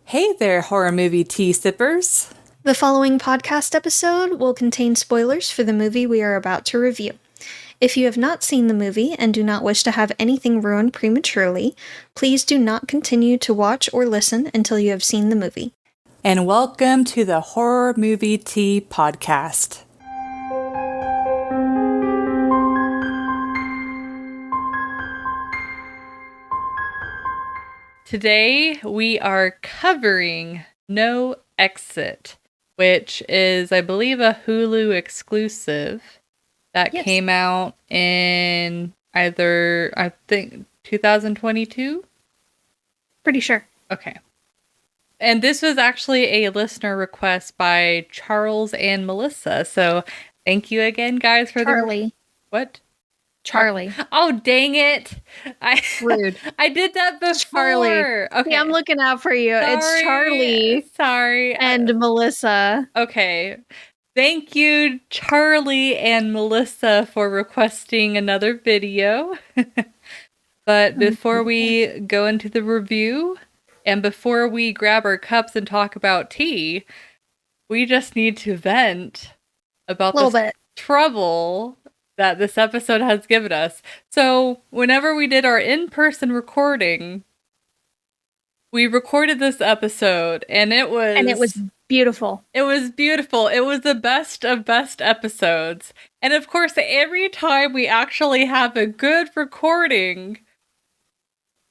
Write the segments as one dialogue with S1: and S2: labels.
S1: Hey there, horror movie tea sippers.
S2: The following podcast episode will contain spoilers for the movie we are about to review. If you have not seen the movie and do not wish to have anything ruined prematurely, please do not continue to watch or listen until you have seen the movie.
S1: And welcome to the Horror Movie Tea Podcast. Today we are covering No Exit, which is, I believe, a Hulu exclusive that came out in either, I think, 2022?
S2: Pretty sure.
S1: Okay. And this was actually a listener request by Charles and Melissa. So thank you again, guys, for
S2: Charlie.
S1: What?
S2: Charlie.
S1: Oh, dang it.
S2: Rude.
S1: I did that before.
S2: Charlie.
S1: Okay.
S2: Yeah, I'm looking out for you.
S1: Sorry.
S2: It's Charlie.
S1: Sorry.
S2: And Melissa.
S1: Okay. Thank you, Charlie and Melissa, for requesting another video. But before we go into the review, and before we grab our cups and talk about tea, we just need to vent about the trouble that this episode has given us. So whenever we did our in-person recording, we recorded this episode, and it was
S2: beautiful.
S1: It was beautiful. It was the best of best episodes. And of course, every time we actually have a good recording...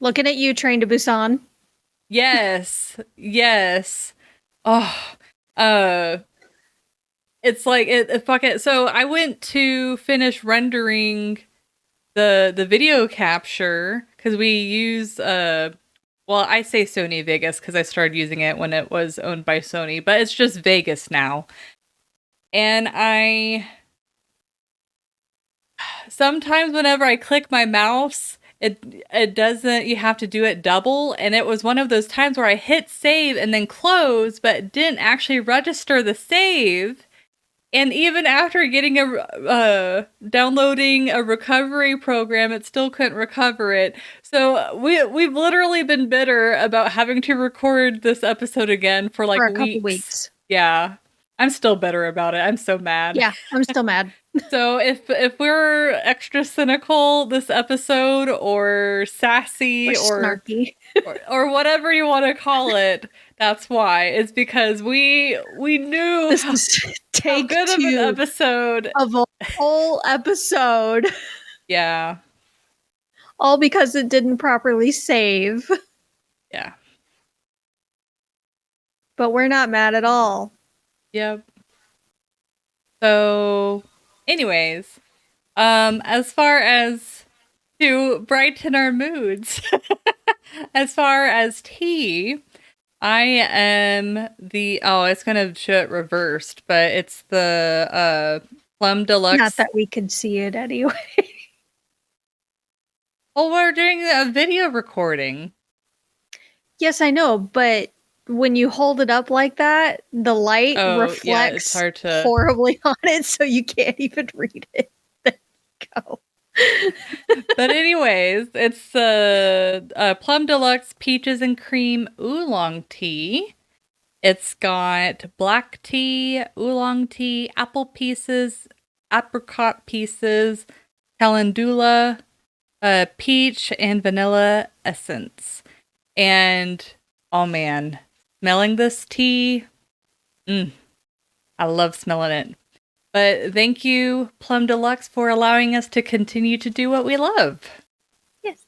S2: Looking at you, Train to Busan.
S1: Yes. Yes. Oh. It's like it. So I went to finish rendering the video capture because we use well, I say Sony Vegas because I started using it when it was owned by Sony, but it's just Vegas now. And sometimes whenever I click my mouse, it doesn't, you have to do it double, and it was one of those times where I hit save and then close, but it didn't actually register the save. And even after getting downloading a recovery program, it still couldn't recover it. So we've literally been bitter about having to record this episode again for like
S2: a couple weeks.
S1: Yeah. I'm still bitter about it. I'm so mad.
S2: Yeah, I'm still mad.
S1: So if we're extra cynical this episode, or sassy, or
S2: snarky,
S1: or whatever you want to call it, that's why. It's because we knew
S2: this is
S1: how good of an episode
S2: of a whole episode.
S1: Yeah.
S2: All because it didn't properly save.
S1: Yeah.
S2: But we're not mad at all.
S1: Yep. So, anyways, as far as to brighten our moods, as far as tea, I am it's gonna show it reversed, but it's the Plum Deluxe.
S2: Not that we can see it anyway.
S1: Well, we're doing a video recording.
S2: Yes, I know, but when you hold it up like that, the light reflects horribly on it, so you can't even read it. There you go.
S1: But anyways, it's Plum Deluxe Peaches and Cream Oolong Tea. It's got black tea, oolong tea, apple pieces, apricot pieces, calendula, peach, and vanilla essence. And, oh man, smelling this tea, I love smelling it. But thank you, Plum Deluxe, for allowing us to continue to do what we love.
S2: Yes.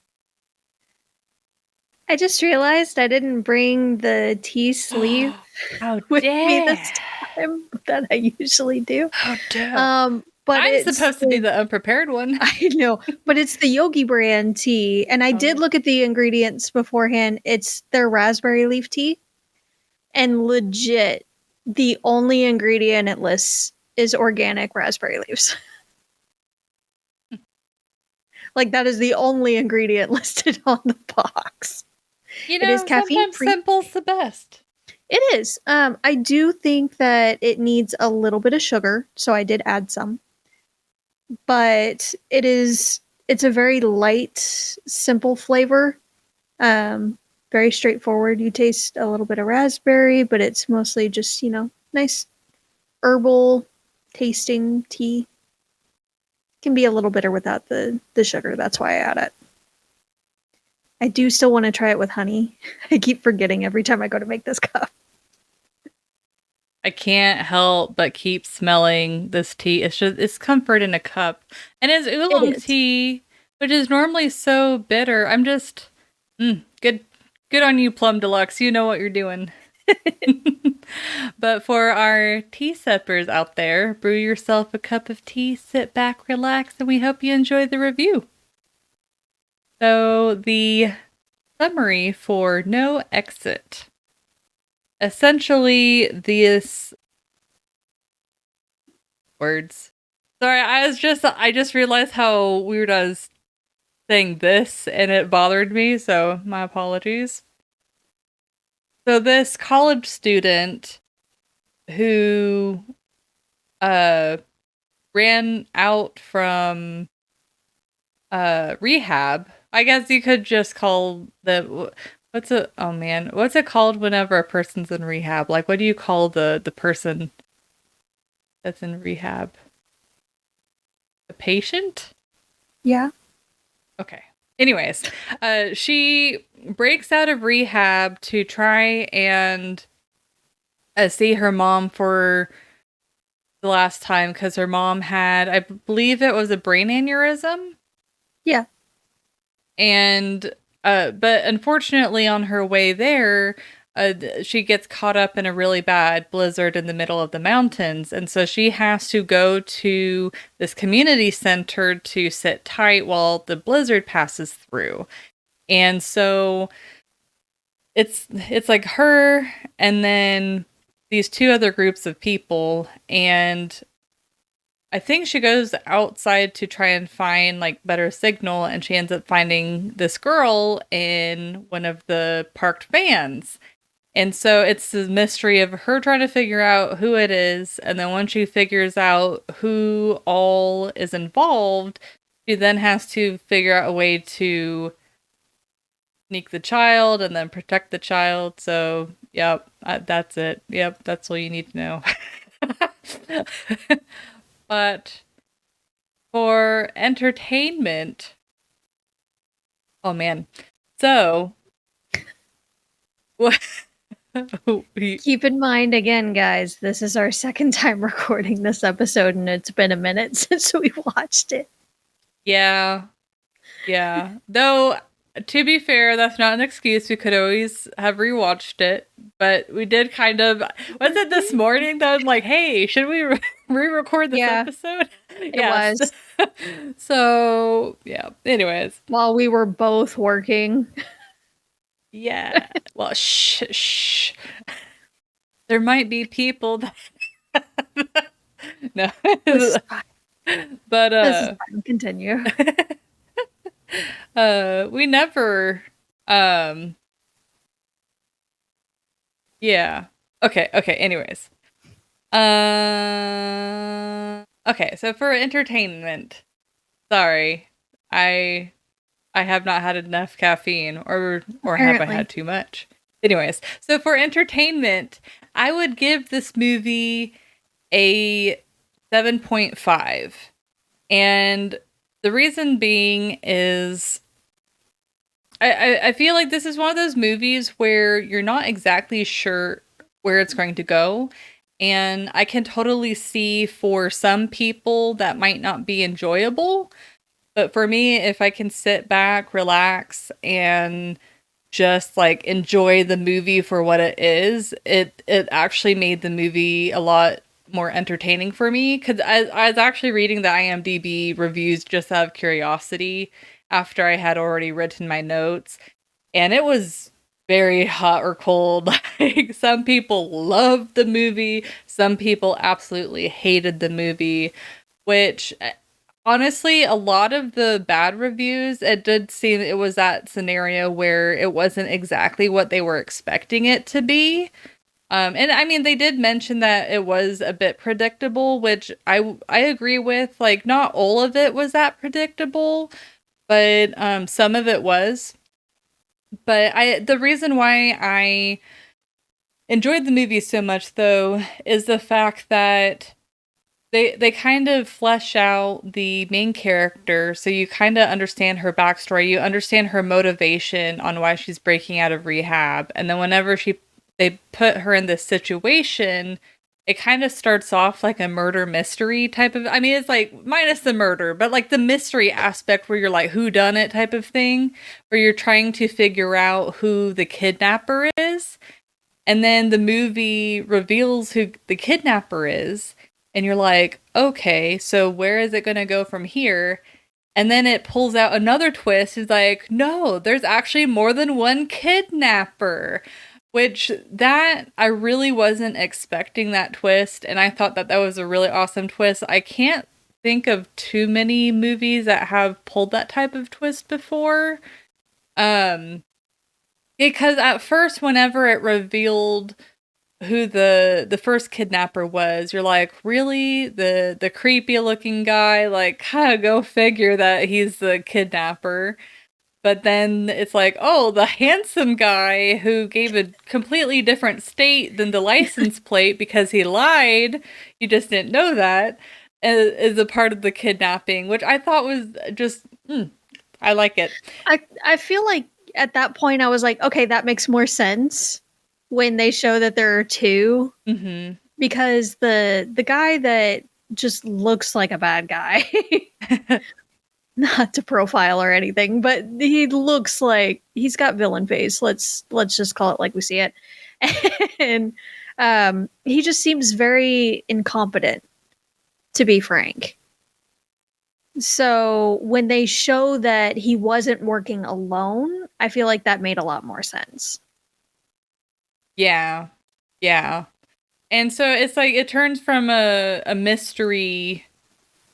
S2: I just realized I didn't bring the tea sleeve with me this time that I usually do.
S1: Oh, damn.
S2: But
S1: I'm supposed to be the unprepared one.
S2: I know, but it's the Yogi brand tea. And I did look at the ingredients beforehand. It's their raspberry leaf tea. And legit, the only ingredient it lists is organic raspberry leaves. Like, that is the only ingredient listed on the box.
S1: You know, it is sometimes simple's the best.
S2: It is. I do think that it needs a little bit of sugar, so I did add some. But it's a very light, simple flavor. very straightforward. You taste a little bit of raspberry, but it's mostly just, nice herbal tasting tea. Can be a little bitter without the sugar. That's why I add it. I do still want to try it with honey. I keep forgetting every time I go to make this cup.
S1: I can't help but keep smelling this tea. It's comfort in a cup. And it's oolong tea, which is normally so bitter. I'm just good on you, Plum Deluxe. You know what you're doing. But for our tea sippers out there, brew yourself a cup of tea, sit back, relax, and we hope you enjoy the review. So the summary for No Exit. Essentially, these words. Sorry, I just realized how weird I was saying this, and it bothered me, so my apologies. So this college student who ran out from rehab, I guess you could just call what's it called whenever a person's in rehab? Like, what do you call the person that's in rehab? A patient?
S2: Yeah.
S1: Okay. Anyways, she breaks out of rehab to try and see her mom for the last time because her mom had, I believe it was a brain aneurysm.
S2: Yeah.
S1: And, but unfortunately on her way there, she gets caught up in a really bad blizzard in the middle of the mountains. And so she has to go to this community center to sit tight while the blizzard passes through. And so it's like her and then these two other groups of people. And I think she goes outside to try and find like better signal. And she ends up finding this girl in one of the parked vans. And so it's the mystery of her trying to figure out who it is. And then once she figures out who all is involved, she then has to figure out a way to sneak the child and then protect the child. So, yep, that's it. Yep, that's all you need to know. But for entertainment, oh man. So, what?
S2: Keep in mind, again, guys, this is our second time recording this episode, and it's been a minute since we watched it.
S1: Yeah. Though, to be fair, that's not an excuse. We could always have rewatched it, but we did kind of. Was it this morning that I'm like, hey, should we re-record this episode?
S2: It was.
S1: So, yeah. Anyways.
S2: While we were both working.
S1: Yeah. Well, shh. There might be people that. No.
S2: This is
S1: fine. But
S2: this is fine. Continue.
S1: We never yeah. Okay, anyways. Okay, so for entertainment. Sorry. I have not had enough caffeine or have I had too much? Anyways, so for entertainment, I would give this movie a 7.5. And the reason being is I feel like this is one of those movies where you're not exactly sure where it's going to go. And I can totally see for some people that might not be enjoyable. But for me, if I can sit back, relax, and just like enjoy the movie for what it is, it actually made the movie a lot more entertaining for me. Because I was actually reading the IMDb reviews just out of curiosity after I had already written my notes. And it was very hot or cold. Like, some people loved the movie. Some people absolutely hated the movie, which... Honestly, a lot of the bad reviews, it did seem it was that scenario where it wasn't exactly what they were expecting it to be. And I mean, they did mention that it was a bit predictable, which I agree with. Like, not all of it was that predictable, but some of it was. But the reason why I enjoyed the movie so much, though, is the fact that they kind of flesh out the main character, so you kind of understand her backstory. You understand her motivation on why she's breaking out of rehab, and then whenever they put her in this situation, it kind of starts off like a murder mystery type of. I mean, it's like minus the murder, but like the mystery aspect where you're like who done it type of thing, where you're trying to figure out who the kidnapper is, and then the movie reveals who the kidnapper is. And you're like, okay, so where is it going to go from here? And then it pulls out another twist. It's like, no, there's actually more than one kidnapper. Which that I really wasn't expecting that twist. And I thought that that was a really awesome twist. I can't think of too many movies that have pulled that type of twist before. Because at first, whenever it revealed who the first kidnapper was, you're like, really? The creepy looking guy? Like, kind of go figure that he's the kidnapper. But then it's like, oh, the handsome guy who gave a completely different state than the license plate because he lied, you just didn't know that, is a part of the kidnapping, which I thought was just, I like it.
S2: I feel like at that point I was like, okay, that makes more sense when they show that there are two.
S1: Mm-hmm.
S2: Because the guy that just looks like a bad guy, not to profile or anything, but he looks like he's got villain face. Let's just call it like we see it. And he just seems very incompetent, to be frank. So when they show that he wasn't working alone, I feel like that made a lot more sense.
S1: Yeah. Yeah. And so it's like it turns from a mystery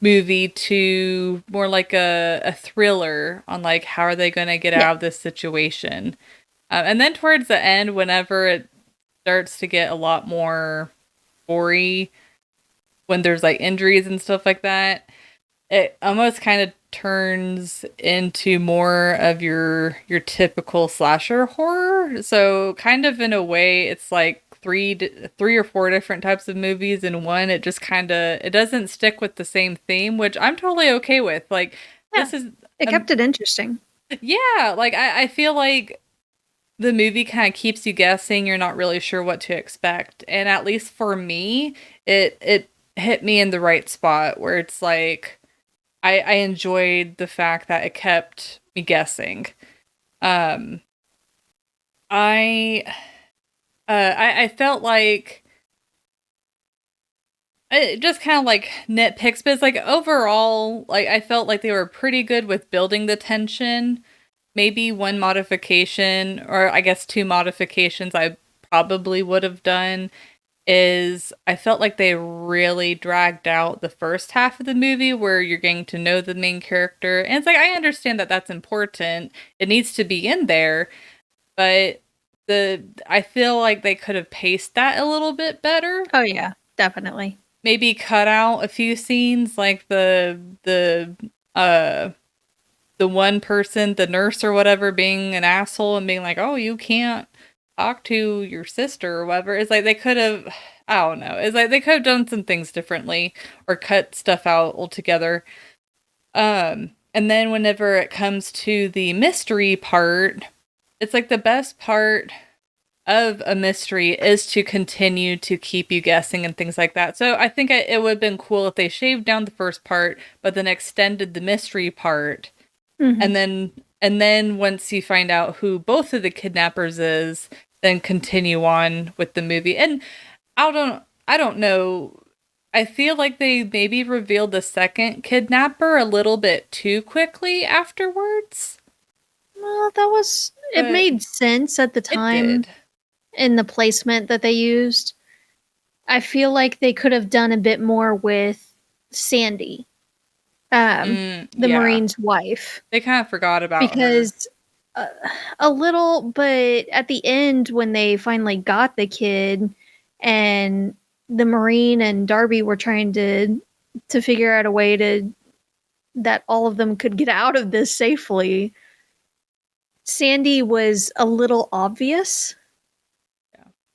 S1: movie to more like a thriller on like how are they going to get out of this situation. And then towards the end, whenever it starts to get a lot more gory, when there's like injuries and stuff like that, it almost kind of turns into more of your typical slasher horror. So kind of in a way, it's like three or four different types of movies in one. It just kind of it doesn't stick with the same theme, which I'm totally okay with. Like this is
S2: it kept it interesting.
S1: Yeah, like I feel like the movie kind of keeps you guessing. You're not really sure what to expect, and at least for me, it hit me in the right spot where it's like I enjoyed the fact that it kept me guessing. Um, I I felt like it just kind of like nitpicks, but it's like overall, like I felt like they were pretty good with building the tension. Maybe one modification, or I guess two modifications I probably would have done is I felt like they really dragged out the first half of the movie where you're getting to know the main character. And it's like, I understand that that's important. It needs to be in there, but I feel like they could have paced that a little bit better.
S2: Oh yeah, definitely.
S1: Maybe cut out a few scenes like the one person, the nurse or whatever, being an asshole and being like, oh, you can't talk to your sister or whatever. It's like they could have, I don't know. It's like they could have done some things differently or cut stuff out altogether. And then whenever it comes to the mystery part, it's like the best part of a mystery is to continue to keep you guessing and things like that. So I think it would have been cool if they shaved down the first part, but then extended the mystery part. Mm-hmm. And then once you find out who both of the kidnappers is, then continue on with the movie. And I don't know. I feel like they maybe revealed the second kidnapper a little bit too quickly afterwards.
S2: Well, it made sense at the time in the placement that they used. I feel like they could have done a bit more with Sandy. The Marine's wife.
S1: They kind of forgot about
S2: because a little, but at the end when they finally got the kid and the Marine and Darby were trying to figure out a way that all of them could get out of this safely, Sandy was a little obvious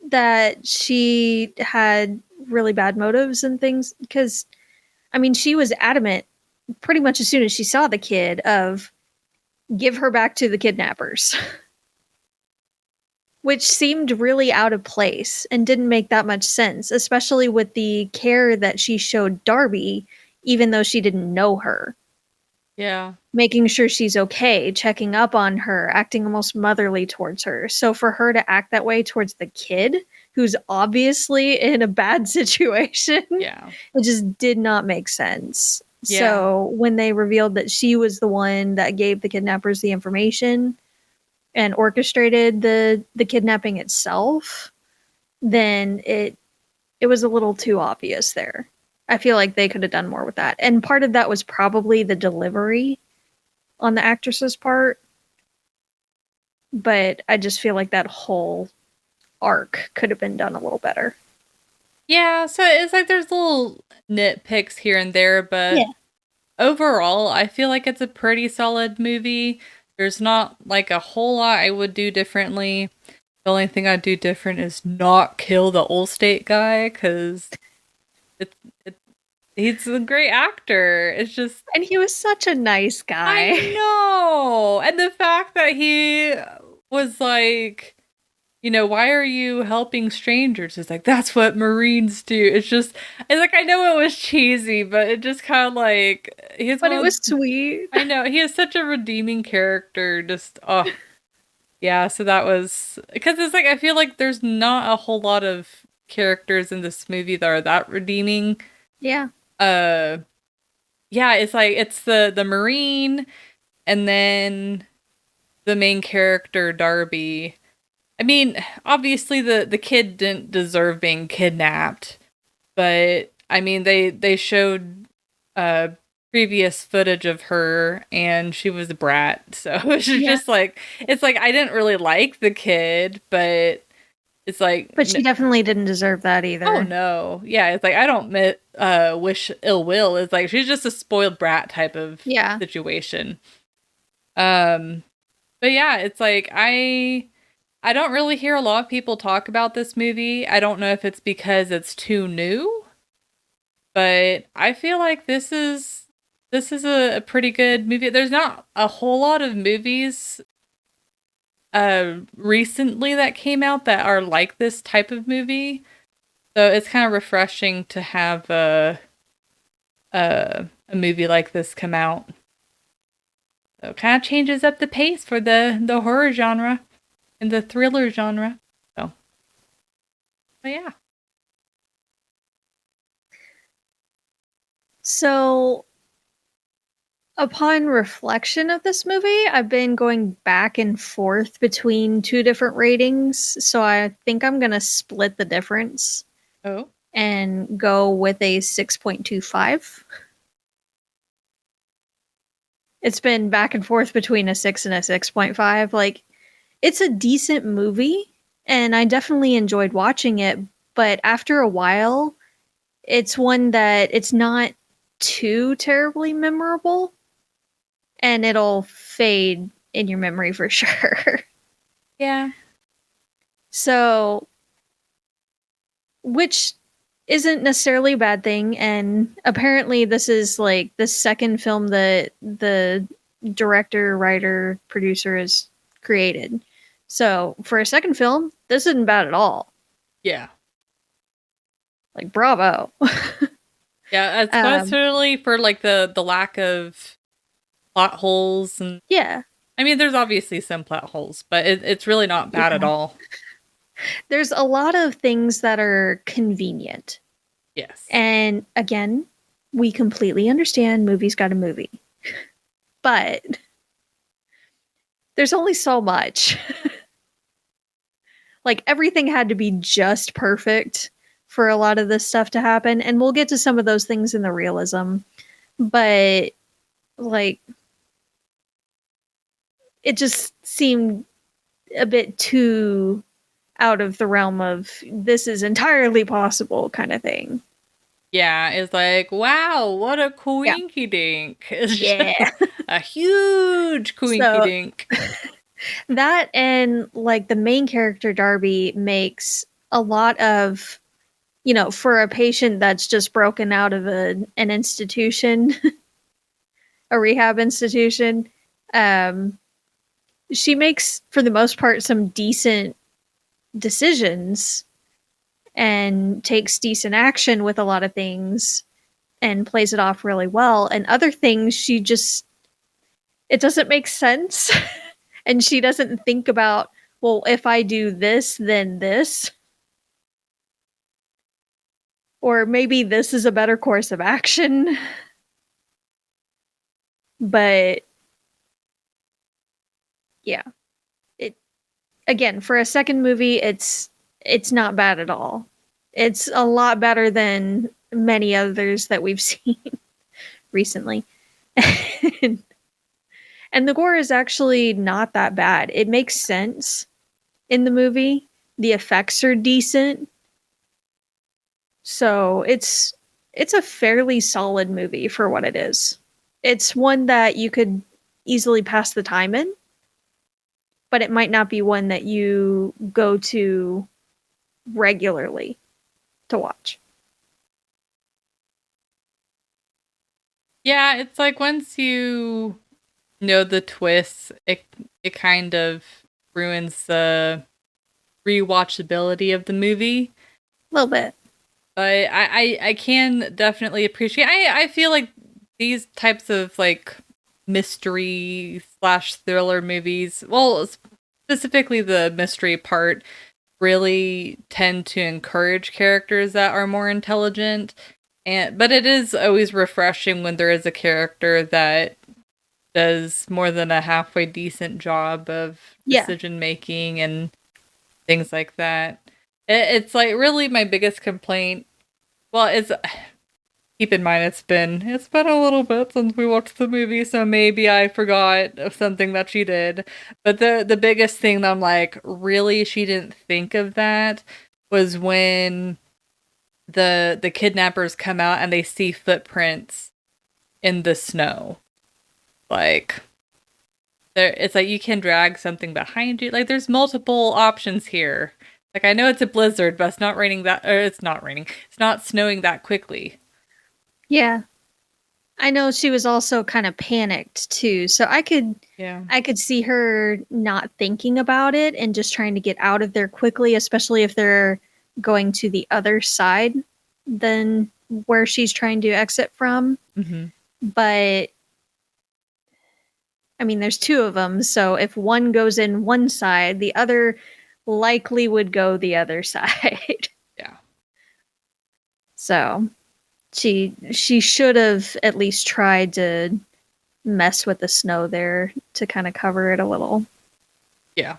S2: that she had really bad motives and things, because I mean, she was adamant pretty much as soon as she saw the kid of give her back to the kidnappers, which seemed really out of place and didn't make that much sense, especially with the care that she showed Darby, even though she didn't know her.
S1: Yeah.
S2: Making sure she's okay, checking up on her, acting almost motherly towards her. So for her to act that way towards the kid, who's obviously in a bad situation,
S1: Yeah.
S2: it just did not make sense.
S1: Yeah.
S2: So when they revealed that she was the one that gave the kidnappers the information and orchestrated the kidnapping itself, then it was a little too obvious there. I feel like they could have done more with that. And part of that was probably the delivery on the actress's part. But I just feel like that whole arc could have been done a little better.
S1: Yeah, so it's like there's little nitpicks here and there, but overall, I feel like it's a pretty solid movie. There's not like a whole lot I would do differently. The only thing I'd do different is not kill the Allstate guy, because he's a great actor. It's just...
S2: And he was such a nice guy.
S1: I know! And the fact that he was like, you know, why are you helping strangers? It's like, that's what Marines do. It's like, I know it was cheesy, but it just kind of like...
S2: But it was sweet.
S1: I know. He is such a redeeming character. Just, oh... Yeah, so that was... Because it's like, I feel like there's not a whole lot of characters in this movie that are that redeeming.
S2: Yeah.
S1: Yeah, it's like, it's the Marine, and then the main character, Darby. I mean, obviously the kid didn't deserve being kidnapped, but, I mean, they showed previous footage of her, and she was a brat, so it's just like, it's like, I didn't really like the kid, but it's like...
S2: But she definitely didn't deserve that either.
S1: Oh, no. Yeah, it's like, I don't wish ill will. It's like, she's just a spoiled brat type of situation. But yeah, it's like, I don't really hear a lot of people talk about this movie. I don't know if it's because it's too new, but I feel like this is a pretty good movie. There's not a whole lot of movies recently that came out that are like this type of movie. So it's kind of refreshing to have a movie like this come out. So it kind of changes up the pace for the horror genre and the thriller genre. So, but yeah.
S2: So, upon reflection of this movie, I've been going back and forth between two different ratings. So I think I'm going to split the difference.
S1: Oh.
S2: And go with a 6.25. It's been back and forth between a 6 and a 6.5. Like, it's a decent movie, and I definitely enjoyed watching it, but after a while, it's one that it's not too terribly memorable, and it'll fade in your memory for sure.
S1: Yeah.
S2: So, which isn't necessarily a bad thing, and apparently this is like the second film that the director, writer, producer has created. So for a second film, this isn't bad at all.
S1: Yeah.
S2: Like, bravo.
S1: Yeah, especially for like the lack of plot holes. And
S2: yeah.
S1: I mean, there's obviously some plot holes, but it's really not bad at all.
S2: There's a lot of things that are convenient.
S1: Yes.
S2: And again, we completely understand movies got a movie. But there's only so much. Like, everything had to be just perfect for a lot of this stuff to happen. And we'll get to some of those things in the realism. But, like, it just seemed a bit too out of the realm of this is entirely possible kind of thing.
S1: Yeah, it's like, wow, what a coinky dink. It's a huge coinky dink.
S2: That and like the main character Darby makes a lot of, for a patient that's just broken out of an institution, a rehab institution, um, she makes for the most part some decent decisions and takes decent action with a lot of things and plays it off really well. And other things, it doesn't make sense. And she doesn't think about, well, if I do this, then this. Or maybe this is a better course of action. But yeah, it again, for a second movie, it's not bad at all. It's a lot better than many others that we've seen recently. And the gore is actually not that bad. It makes sense in the movie. The effects are decent. So it's a fairly solid movie for what it is. It's one that you could easily pass the time in, but it might not be one that you go to regularly to watch.
S1: Yeah, it's like once you know the twists, it kind of ruins the rewatchability of the movie.
S2: A little bit.
S1: But I can definitely appreciate. I feel like these types of like mystery slash thriller movies, well, specifically the mystery part, really tend to encourage characters that are more intelligent. But it is always refreshing when there is a character that does more than a halfway decent job of decision making and things like that. It's like really my biggest complaint. Well, it's keep in mind it's been a little bit since we watched the movie, so maybe I forgot of something that she did. But the biggest thing that I'm like, really, she didn't think of that was when the kidnappers come out and they see footprints in the snow. Like it's like you can drag something behind you. Like there's multiple options here. Like I know it's a blizzard, but it's not raining that or it's not raining. It's not snowing that quickly.
S2: Yeah. I know she was also kind of panicked too. So I could see her not thinking about it and just trying to get out of there quickly, especially if they're going to the other side than where she's trying to exit from.
S1: Mm-hmm.
S2: But I mean, there's two of them, so if one goes in one side, the other likely would go the other side.
S1: Yeah.
S2: So she should have at least tried to mess with the snow there to kind of cover it a little.
S1: Yeah.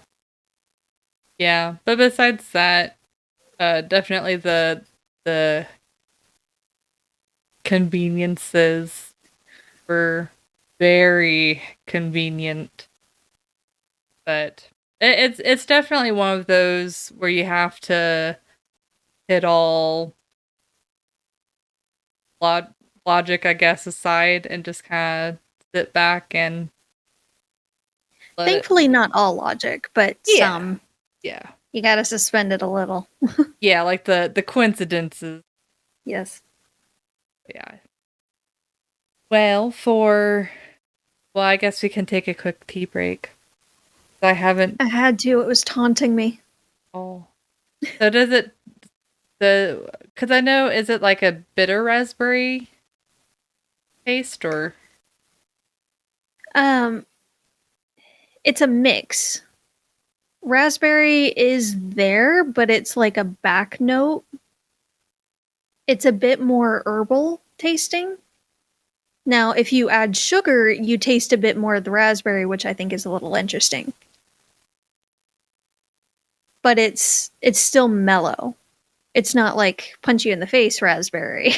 S1: Yeah, but besides that, definitely the conveniences were very convenient. But it's definitely one of those where you have to hit all logic, I guess, aside and just kind of sit back and
S2: thankfully not all logic, but some.
S1: Yeah.
S2: You gotta suspend it a little.
S1: Yeah, like the coincidences.
S2: Yes.
S1: Yeah. Well, I guess we can take a quick tea break. I
S2: had to. It was taunting me.
S1: Oh. So does it because I know, is it like a bitter raspberry taste or?
S2: It's a mix. Raspberry is there, but it's like a back note. It's a bit more herbal tasting. Now, if you add sugar, you taste a bit more of the raspberry, which I think is a little interesting. But it's still mellow. It's not like punch you in the face raspberry.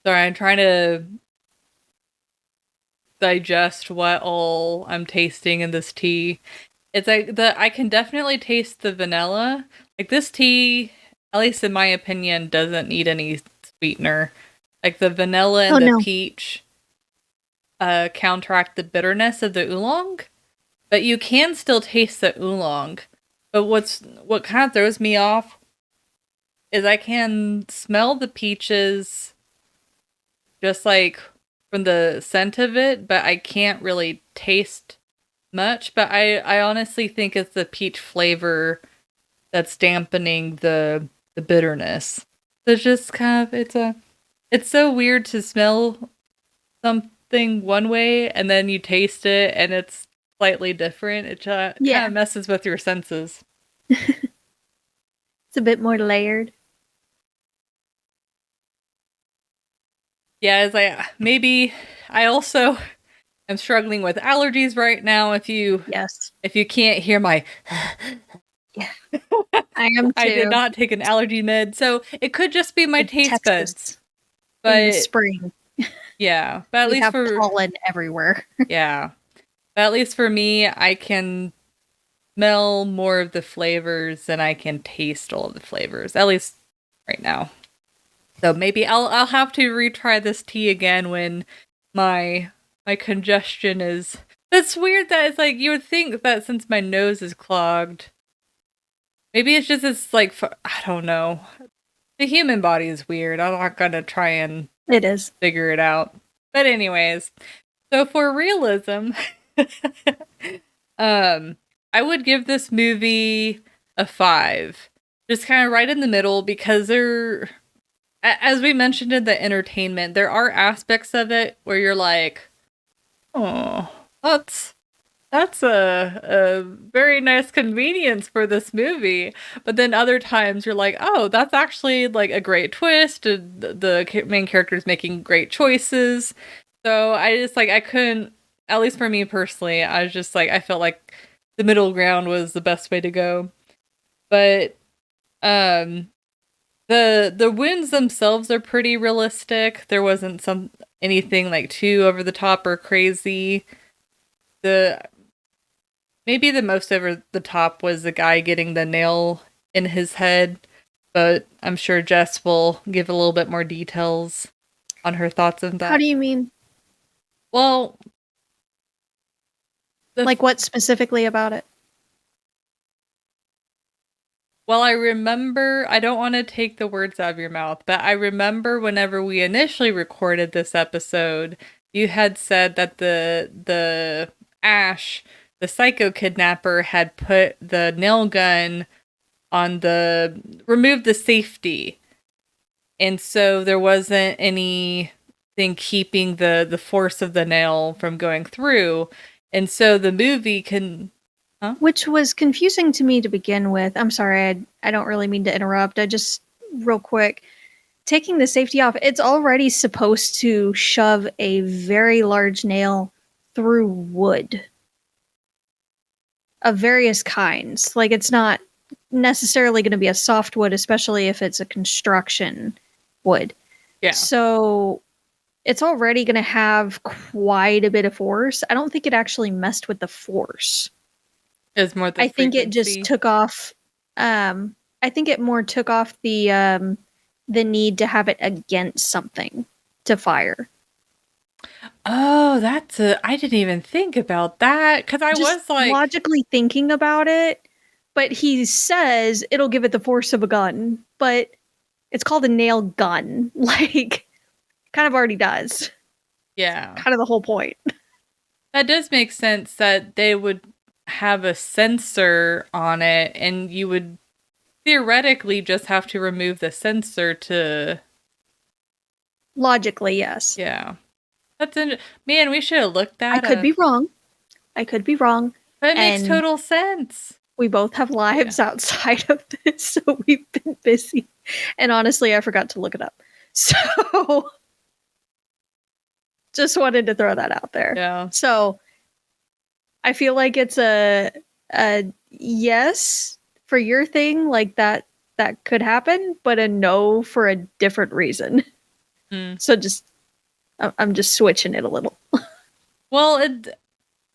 S1: Sorry, I'm trying to digest what all I'm tasting in this tea. It's like I can definitely taste the vanilla. Like this tea, at least in my opinion, doesn't need any sweetener. Like the vanilla and peach counteract the bitterness of the oolong, but you can still taste the oolong. But what kind of throws me off is I can smell the peaches just like from the scent of it, but I can't really taste much. But I honestly think it's the peach flavor that's dampening the bitterness. So it's just kind of it's so weird to smell something one way and then you taste it and it's slightly different. It kind of messes with your senses.
S2: It's a bit more layered.
S1: Yeah, it's like maybe I also am struggling with allergies right now. If you can't hear my
S2: yeah, I am too.
S1: I did not take an allergy med, so it could just be my taste buds. But
S2: in the spring,
S1: yeah, but at
S2: we
S1: least
S2: have
S1: for
S2: pollen everywhere.
S1: Yeah, but at least for me, I can smell more of the flavors than I can taste all of the flavors. At least right now. So maybe I'll have to retry this tea again when my congestion is. It's weird that it's like you would think that since my nose is clogged, maybe it's like I don't know. The human body is weird. I'm not gonna try and figure it out. But anyways, so for realism, I would give this movie a 5, just kind of right in the middle because as we mentioned in the entertainment, there are aspects of it where you're like, oh, that's a very nice convenience for this movie. But then other times you're like, oh, that's actually like a great twist. The main character is making great choices. So I just like, I couldn't, at least for me personally, I was just like, I felt like the middle ground was the best way to go. But, the wounds themselves are pretty realistic. There wasn't anything like too over the top or crazy. Maybe the most over the top was the guy getting the nail in his head, but I'm sure Jess will give a little bit more details on her thoughts on that.
S2: How do you mean?
S1: Well,
S2: like what specifically about it?
S1: Well, I remember, I don't want to take the words out of your mouth, but I remember whenever we initially recorded this episode, you had said that the Ash, the psycho kidnapper, had put the nail gun on removed the safety. And so there wasn't anything keeping the force of the nail from going through. And so the movie can... Huh?
S2: Which was confusing to me to begin with. I'm sorry, I don't really mean to interrupt. I just, real quick, taking the safety off, it's already supposed to shove a very large nail through wood of various kinds. Like, it's not necessarily going to be a soft wood, especially if it's a construction wood.
S1: Yeah.
S2: So it's already going to have quite a bit of force. I don't think it actually messed with the force.
S1: It's more
S2: I think it just took off. I think it more took off the need to have it against something to fire.
S1: Oh, I didn't even think about that because I was like
S2: logically thinking about it, but he says it'll give it the force of a gun, but it's called a nail gun. Like, kind of already does.
S1: Yeah.
S2: Kind of the whole point.
S1: That does make sense that they would have a sensor on it and you would theoretically just have to remove the sensor to...
S2: Logically, yes.
S1: Yeah. Man, we should have looked that up.
S2: I could be wrong.
S1: But it makes total sense.
S2: We both have lives outside of this, so we've been busy. And honestly, I forgot to look it up. So, just wanted to throw that out there.
S1: Yeah.
S2: So, I feel like it's a yes for your thing, like that could happen, but a no for a different reason. So I'm just switching it a little.
S1: Well,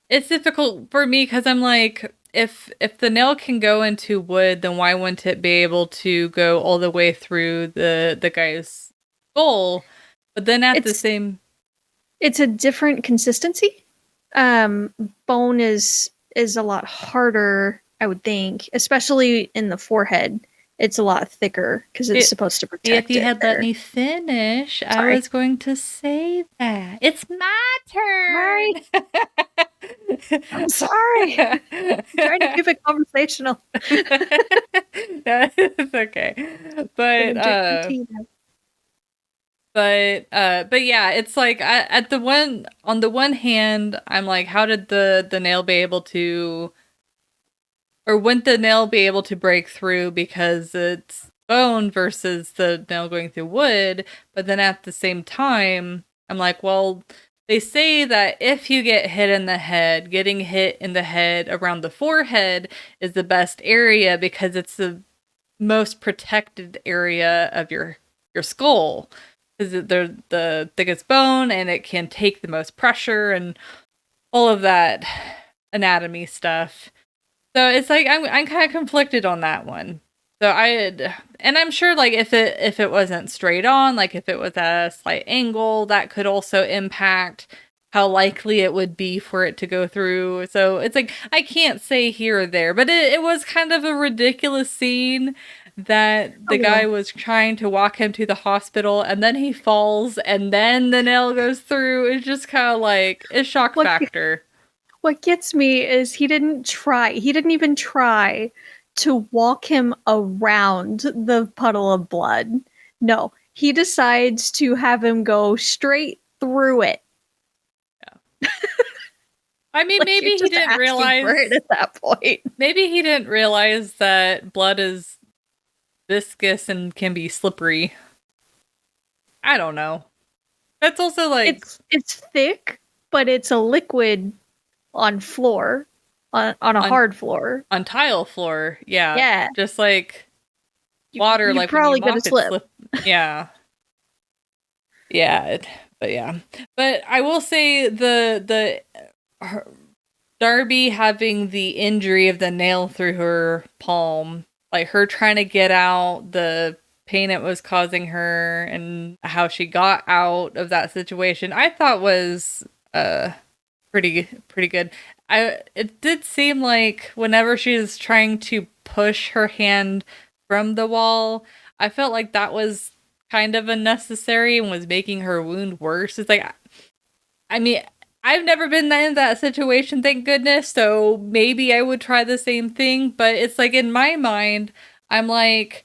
S1: it's difficult for me because I'm like, if the nail can go into wood, then why wouldn't it be able to go all the way through the guy's skull? But then the same...
S2: It's a different consistency. Bone is a lot harder, I would think, especially in the forehead. It's a lot thicker because it's supposed to protect
S1: If you
S2: it
S1: had
S2: better.
S1: let me finish, I
S2: Sorry.
S1: was going to say that. It's my turn.
S2: I'm sorry. I'm trying to keep it conversational.
S1: It's okay. But yeah, it's like on the one hand, I'm like, how did the nail be able to, or wouldn't the nail be able to break through because it's bone versus the nail going through wood? But then at the same time, I'm like, well, they say that if you get hit in the head, getting hit in the head around the forehead is the best area because it's the most protected area of your skull, because they're the thickest bone and it can take the most pressure and all of that anatomy stuff. So it's like I'm kind of conflicted on that one. And I'm sure like if it wasn't straight on, like if it was at a slight angle, that could also impact how likely it would be for it to go through. So it's like I can't say here or there, but it was kind of a ridiculous scene that the guy was trying to walk him to the hospital and then he falls and then the nail goes through. It's just kind of like a shock factor.
S2: What gets me is he didn't even try to walk him around the puddle of blood. No, he decides to have him go straight through it.
S1: Yeah. I mean, maybe he didn't realize
S2: it at that point.
S1: Maybe he didn't realize that blood is viscous and can be slippery. I don't know. That's also like
S2: it's thick, but it's a liquid on floor, on a hard floor,
S1: on tile floor.
S2: Yeah,
S1: just like water.
S2: You're
S1: like
S2: probably gonna slip.
S1: Yeah, yeah, but I will say Darby having the injury of the nail through her palm, like her trying to get out, the pain it was causing her, and how she got out of that situation, I thought was pretty good. It did seem like whenever she was trying to push her hand from the wall, I felt like that was kind of unnecessary and was making her wound worse. It's like, I mean, I've never been in that situation, thank goodness, so maybe I would try the same thing, but it's like in my mind, I'm like,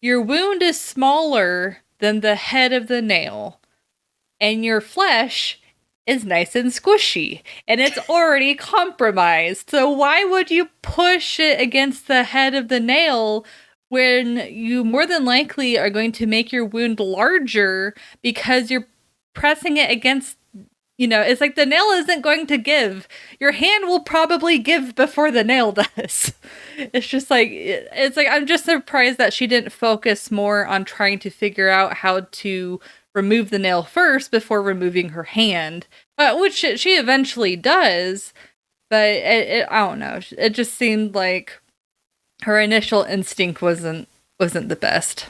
S1: your wound is smaller than the head of the nail, and your flesh is nice and squishy, and it's already compromised, so why would you push it against the head of the nail when you more than likely are going to make your wound larger because you're pressing it against, it's like the nail isn't going to give. Your hand will probably give before the nail does. It's just like, I'm just surprised that she didn't focus more on trying to figure out how to remove the nail first before removing her hand, which she eventually does. But I don't know. It just seemed like her initial instinct wasn't the best.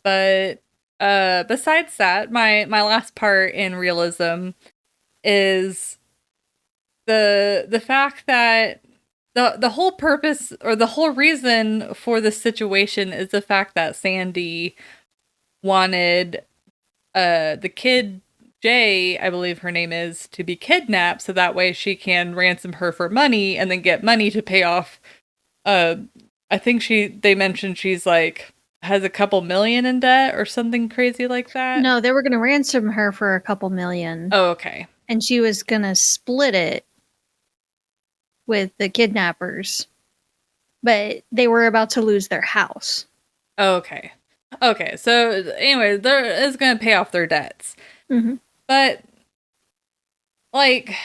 S1: But besides that, my last part in realism is the fact that the whole purpose or the whole reason for the situation is the fact that Sandy wanted the kid Jay, I believe her name is, to be kidnapped so that way she can ransom her for money and then get money to pay off. I think they mentioned she's like has a couple million in debt or something crazy like that.
S2: No, they were going to ransom her for a couple million.
S1: Oh, okay.
S2: And she was going to split it with the kidnappers. But they were about to lose their house.
S1: Okay. Okay, so anyway, it's going to pay off their debts.
S2: Mm-hmm.
S1: But, like,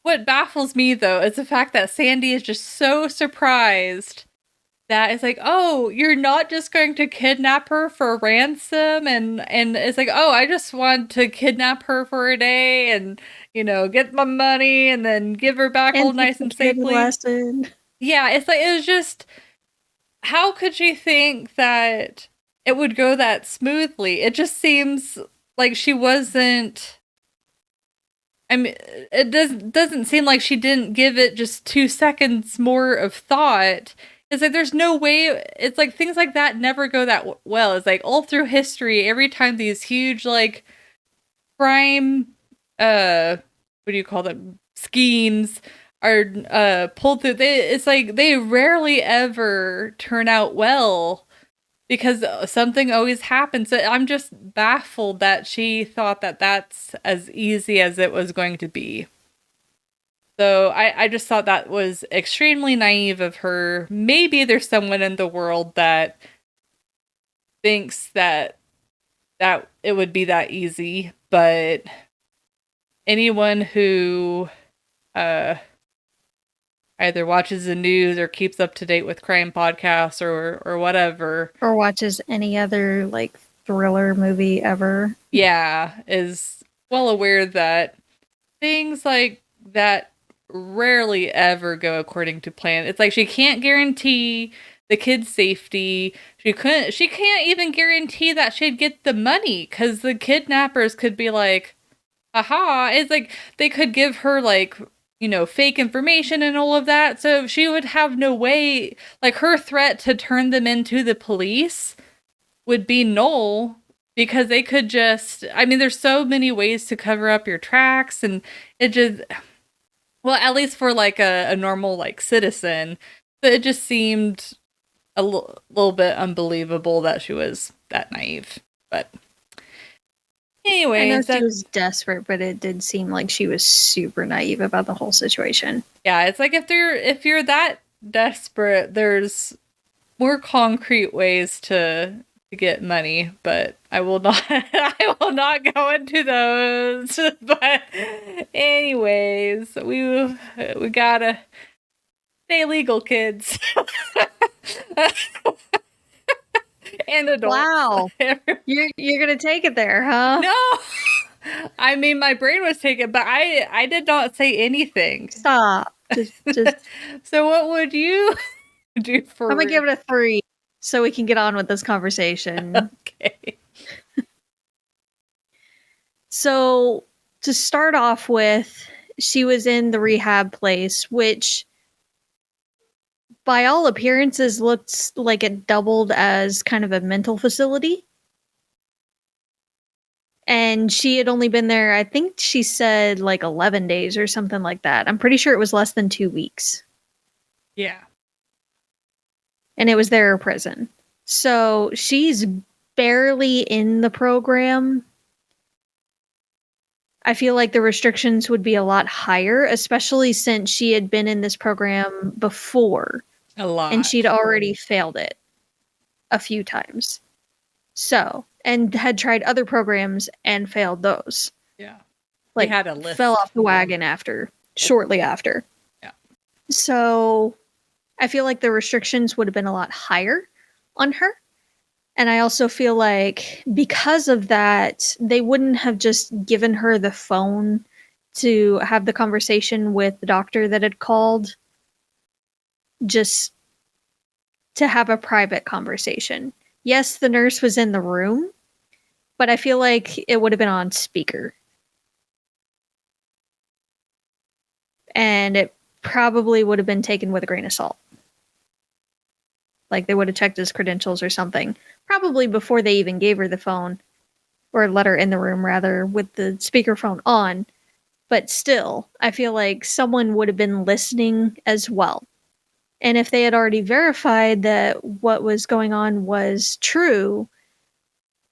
S1: what baffles me, though, is the fact that Sandy is just so surprised that it's like, oh, you're not just going to kidnap her for ransom, and it's like, oh, I just want to kidnap her for a day and, get my money and then give her back all nice and safely. Yeah, it's like, it was just, how could she think that it would go that smoothly? It just seems like she wasn't. I mean, it doesn't seem like she didn't give it just 2 seconds more of thought. It's like there's no way. It's like things like that never go that well. It's like all through history, every time these huge like crime, what do you call them, schemes are pulled through. It's like they rarely ever turn out well because something always happens. So I'm just baffled that she thought that that's as easy as it was going to be. So I just thought that was extremely naive of her. Maybe there's someone in the world that thinks that it would be that easy, but anyone who either watches the news or keeps up to date with crime podcasts or whatever,
S2: or watches any other like thriller movie ever,
S1: is well aware that things like that rarely ever go according to plan. It's like she can't guarantee the kid's safety. She can't even guarantee that she'd get the money because the kidnappers could be like, aha. It's like they could give her like, fake information and all of that. So she would have no way, like her threat to turn them into the police would be null because they could just, I mean, there's so many ways to cover up your tracks, and it just, well, at least for like a normal like citizen, it just seemed a little bit unbelievable that she was that naive. But anyways,
S2: I know she was desperate, but it did seem like she was super naive about the whole situation.
S1: Yeah, it's like if you're that desperate, there's more concrete ways to get money, but I will not I will not go into those. But anyways, we gotta stay legal, kids. And adults.
S2: Wow. You're gonna take it there, huh?
S1: No. I mean, my brain was taken, but I did not say anything.
S2: Stop. Just
S1: So what would you do for
S2: I'm gonna give it a 3 so we can get on with this conversation.
S1: Okay.
S2: So to start off with, she was in the rehab place, which by all appearances looked like it doubled as kind of a mental facility. And she had only been there, I think she said like 11 days or something like that. I'm pretty sure it was less than 2 weeks.
S1: Yeah.
S2: And it was their prison. So she's barely in the program. I feel like the restrictions would be a lot higher, especially since she had been in this program before.
S1: A lot.
S2: And she'd already failed it a few times. So, and had tried other programs and failed those.
S1: Yeah.
S2: Like,
S1: had a list.
S2: Fell off the wagon shortly after.
S1: Yeah.
S2: So, I feel like the restrictions would have been a lot higher on her. And I also feel like because of that, they wouldn't have just given her the phone to have the conversation with the doctor that had called, just to have a private conversation. Yes, the nurse was in the room, but I feel like it would have been on speaker. And it probably would have been taken with a grain of salt. Like they would have checked his credentials or something. Probably before they even gave her the phone. Or let her in the room, rather, with the speakerphone on. But still, I feel like someone would have been listening as well. And if they had already verified that what was going on was true,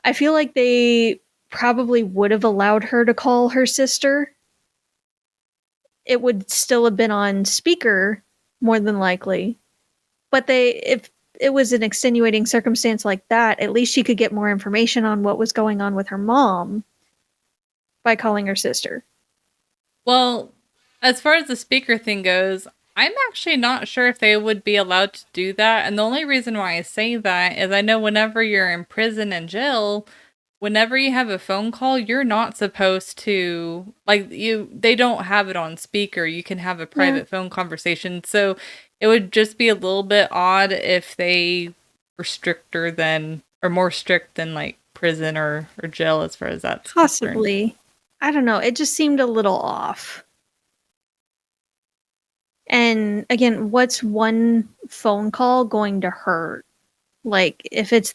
S2: I feel like they probably would have allowed her to call her sister. It would still have been on speaker, more than likely. But if it was an extenuating circumstance like that, at least she could get more information on what was going on with her mom by calling her sister.
S1: Well, as far as the speaker thing goes, I'm actually not sure if they would be allowed to do that. And the only reason why I say that is I know whenever you're in prison and jail, whenever you have a phone call, you're not supposed to, they don't have it on speaker. You can have a private phone conversation. So it would just be a little bit odd if they were more strict than like prison or jail as far as that's concerned.
S2: Possibly. I don't know. It just seemed a little off. And again, what's one phone call going to hurt? Like, if it's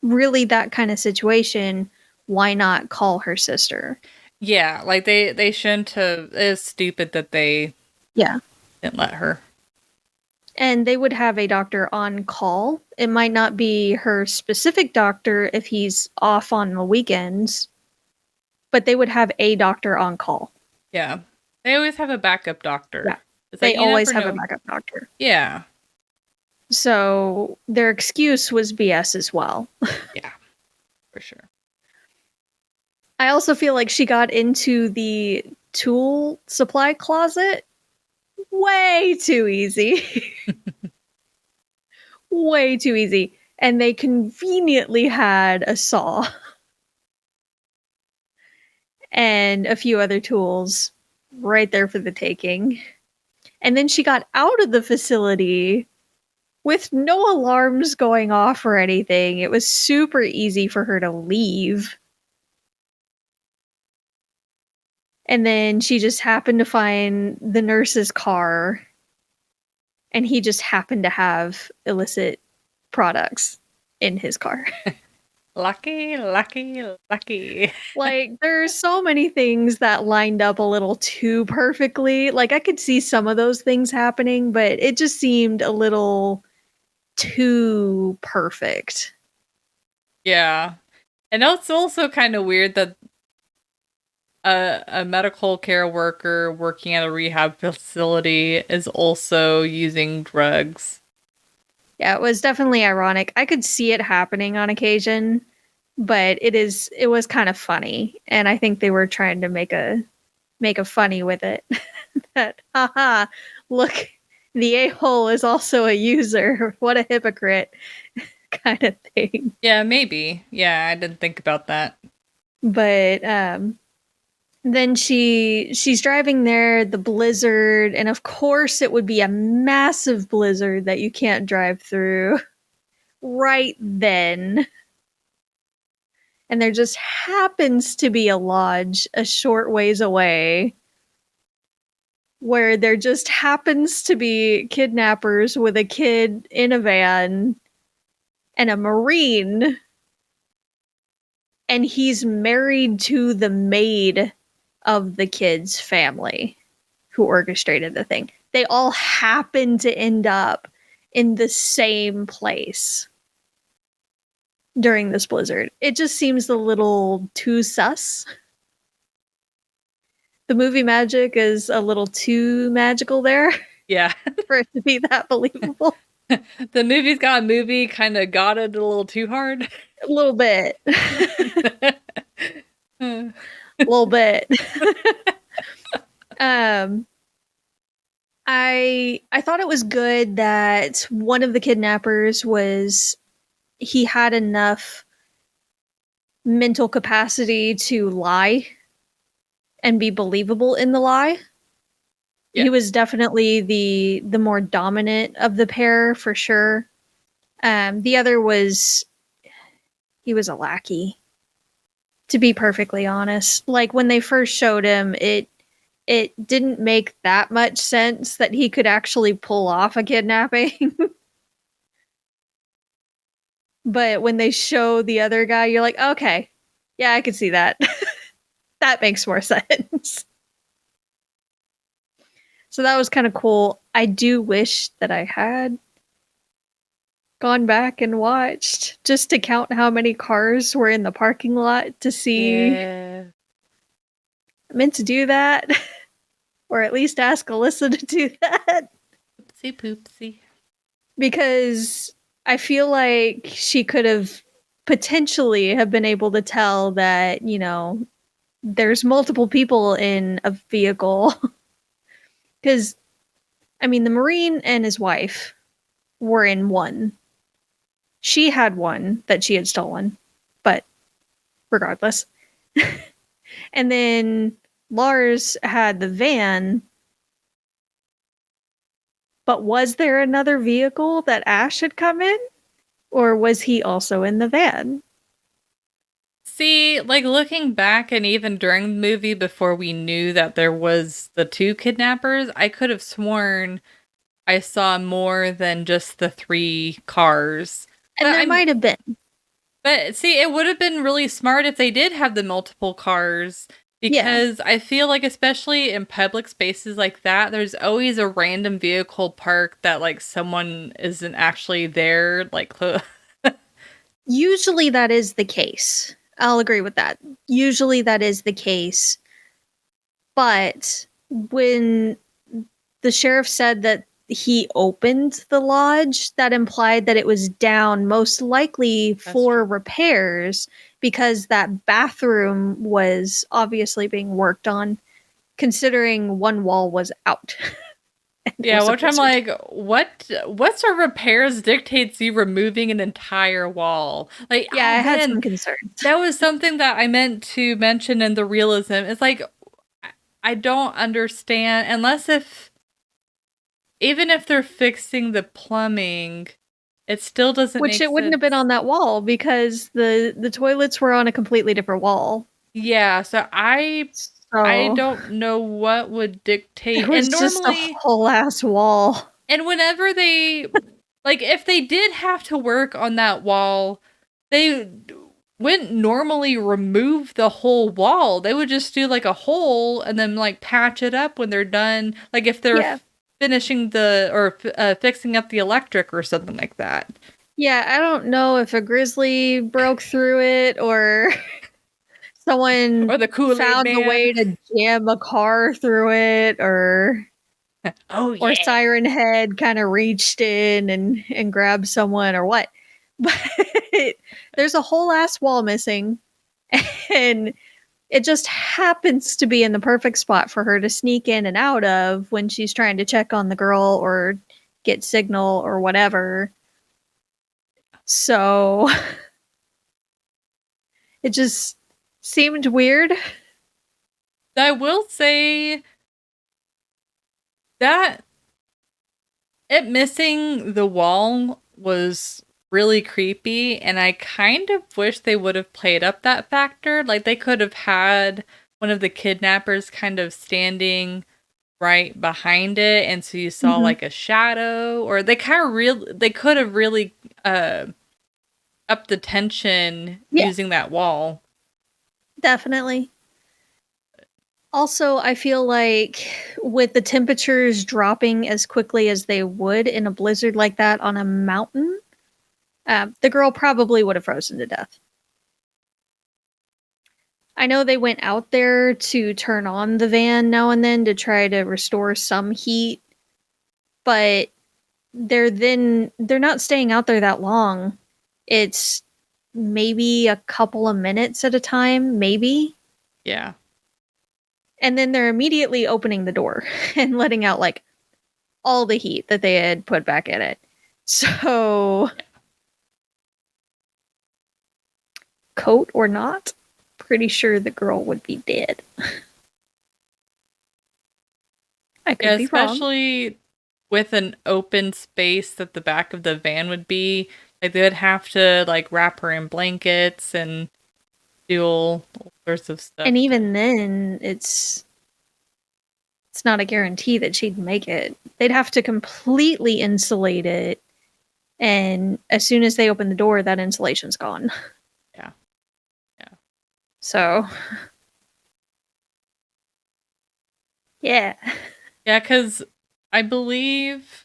S2: really that kind of situation, why not call her sister?
S1: Yeah, like they shouldn't have. It's stupid that they didn't let her.
S2: And they would have a doctor on call. It might not be her specific doctor if he's off on the weekends, but they would have a doctor on call.
S1: Yeah. They always have a backup doctor.
S2: Yeah.
S1: It's
S2: They
S1: like, you
S2: always
S1: never
S2: have a
S1: know.
S2: backup doctor.
S1: Yeah.
S2: So their excuse was BS as well.
S1: Yeah. For sure.
S2: I also feel like she got into the tool supply closet way too easy. Way too easy. And they conveniently had a saw and a few other tools right there for the taking. And then she got out of the facility with no alarms going off or anything. It was super easy for her to leave. And then she just happened to find the nurse's car, and he just happened to have illicit products in his car.
S1: Lucky, lucky, lucky.
S2: Like, there's so many things that lined up a little too perfectly. Like, I could see some of those things happening, but it just seemed a little too perfect.
S1: Yeah. And it's also kind of weird that a medical care worker working at a rehab facility is also using drugs.
S2: Yeah, it was definitely ironic. I could see it happening on occasion, but it was kind of funny, and I think they were trying to make a funny with it. That haha, look, the a-hole is also a user. What a hypocrite kind of thing.
S1: Yeah, maybe. Yeah, I didn't think about that.
S2: But then she's driving there, the blizzard, and of course it would be a massive blizzard that you can't drive through right then. And there just happens to be a lodge a short ways away where there just happens to be kidnappers with a kid in a van and a Marine. And he's married to the maid of the kid's family who orchestrated the thing. They all happen to end up in the same place during this blizzard. It just seems a little too sus. The movie magic is a little too magical there
S1: Yeah.
S2: for it to be that believable.
S1: The movie's got a movie kind of got it a little too hard.
S2: A little bit. A little bit. I thought it was good that one of the kidnappers he had enough mental capacity to lie and be believable in the lie. Yeah. He was definitely the more dominant of the pair for sure. The other he was a lackey, to be perfectly honest. Like, when they first showed him, it didn't make that much sense that he could actually pull off a kidnapping. But when they show the other guy, you're like, okay, yeah, I can see that. That makes more sense. So that was kind of cool. I do wish that I had gone back and watched just to count how many cars were in the parking lot to see.
S1: Yeah.
S2: I meant to do that. Or at least ask Alyssa to do that.
S1: Oopsie poopsie.
S2: Because I feel like she could have potentially have been able to tell that, you know, there's multiple people in a vehicle. Because, I mean, the Marine and his wife were in one. She had one that she had stolen, but regardless. And then Lars had the van. But was there another vehicle that Ash had come in? Or was he also in the van?
S1: See, like looking back and even during the movie before we knew that there was the two kidnappers, I could have sworn I saw more than just the three cars.
S2: And there might have been.
S1: But see, it would have been really smart if they did have the multiple cars because I feel like especially in public spaces like that, there's always a random vehicle parked that like someone isn't actually there, like
S2: Usually that is the case. I'll agree with that. Usually that is the case. But when the sheriff said that he opened the lodge, that implied that it was down, most likely for repairs, because that bathroom was obviously being worked on, considering one wall was out.
S1: Yeah, which I'm like, what's a repairs dictates you removing an entire wall? Like,
S2: yeah, I had some concerns.
S1: That was something that I meant to mention in the realism. It's like, I don't understand, even if they're fixing the plumbing, it still doesn't make sense.
S2: Which it wouldn't have been on that wall because the toilets were on a completely different wall.
S1: Yeah, so I don't know what would dictate.
S2: It was just a whole ass wall.
S1: And whenever they, like, if they did have to work on that wall, they wouldn't normally remove the whole wall. They would just do like a hole and then like patch it up when they're done. Like if they're finishing fixing up the electric or something like that.
S2: Yeah, I don't know if a grizzly broke through it or someone found a way to jam a car through it, or or Siren Head kind of reached in and grabbed someone, or what. But there's a whole ass wall missing, and it just happens to be in the perfect spot for her to sneak in and out of when she's trying to check on the girl or get signal or whatever. So it just seemed weird.
S1: I will say that it missing the wall was really creepy, and I kind of wish they would have played up that factor. Like they could have had one of the kidnappers kind of standing right behind it, and so you saw like a shadow, or they could have really upped the tension using that wall.
S2: Definitely. Also, I feel like with the temperatures dropping as quickly as they would in a blizzard like that on a mountain, the girl probably would have frozen to death. I know they went out there to turn on the van now and then to try to restore some heat, but they're not staying out there that long. It's maybe a couple of minutes at a time, maybe.
S1: Yeah.
S2: And then they're immediately opening the door and letting out like all the heat that they had put back in it. So, coat or not, pretty sure the girl would be dead. I could be wrong.
S1: Especially with an open space that the back of the van would be. Like they would have to like wrap her in blankets and do all sorts of stuff.
S2: And even then, it's not a guarantee that she'd make it. They'd have to completely insulate it, and as soon as they open the door, that insulation's gone.
S1: Yeah.
S2: So, yeah.
S1: Yeah, because I believe...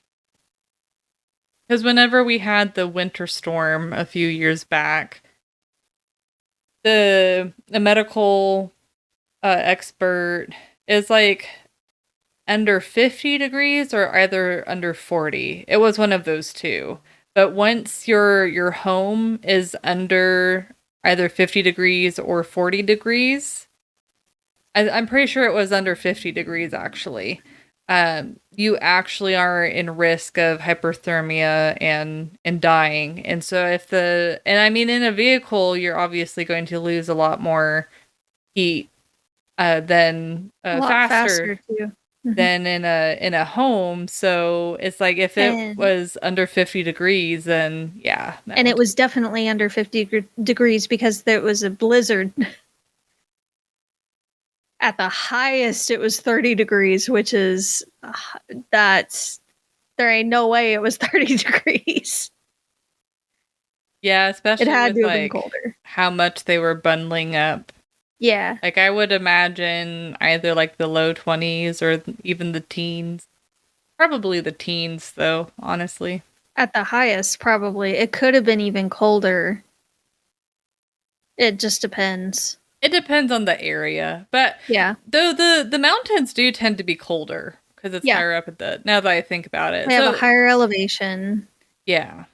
S1: Because whenever we had the winter storm a few years back, the medical expert is like under 50 degrees or either under 40. It was one of those two. But once your home is under either 50 degrees or 40 degrees, I'm pretty sure it was under 50 degrees actually. You actually are in risk of hyperthermia and dying. And so in a vehicle, you're obviously going to lose a lot more heat than
S2: a lot faster too.
S1: than in a home. So it's like if it
S2: And
S1: was under 50 degrees, then yeah.
S2: and it was definitely under 50 degrees because there was a blizzard. At the highest, it was 30 degrees, which is that's there ain't no way it was 30 degrees.
S1: Yeah,
S2: It
S1: especially
S2: had
S1: with
S2: to have been
S1: like
S2: colder.
S1: how much they were bundling up.
S2: Yeah.
S1: Like I would imagine either like the low 20s or even the teens. Probably the teens though, honestly.
S2: At the highest, probably. It could have been even colder. It just depends.
S1: It depends on the area, but
S2: Yeah.
S1: though the mountains do tend to be colder because it's
S2: Yeah.
S1: higher up at the. Now that I think about it,
S2: They have a higher elevation,
S1: yeah,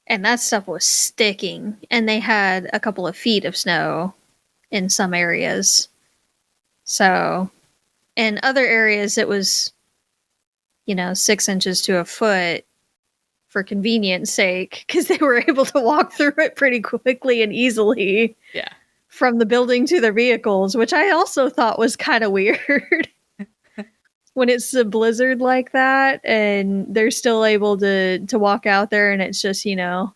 S2: and that stuff was sticking. And they had a couple of feet of snow in some areas. So, in other areas, it was, 6 inches to a foot for convenience sake because they were able to walk through it pretty quickly and easily.
S1: Yeah.
S2: From the building to their vehicles, which I also thought was kind of weird. When it's a blizzard like that and they're still able to walk out there and it's just, a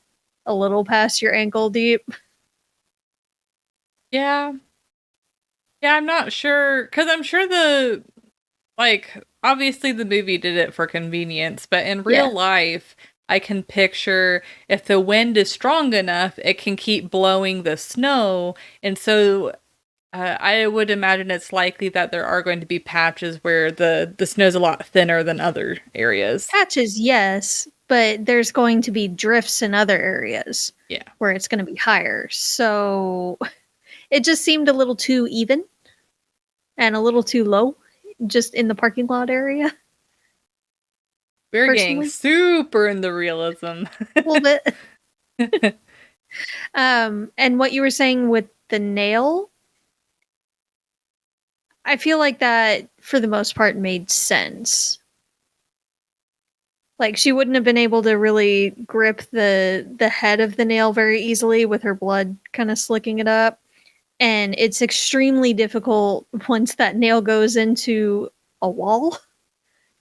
S2: little past your ankle deep.
S1: Yeah. Yeah, I'm not sure because I'm sure obviously the movie did it for convenience, but in real life, I can picture if the wind is strong enough, it can keep blowing the snow. And so I would imagine it's likely that there are going to be patches where the snow's a lot thinner than other areas.
S2: Patches, yes, but there's going to be drifts in other areas.
S1: Yeah.
S2: Where it's going to be higher. So it just seemed a little too even and a little too low just in the parking lot area.
S1: We're getting super in the realism.
S2: A little bit. And what you were saying with the nail, I feel like that for the most part made sense. Like she wouldn't have been able to really grip the head of the nail very easily with her blood kind of slicking it up. And it's extremely difficult once that nail goes into a wall,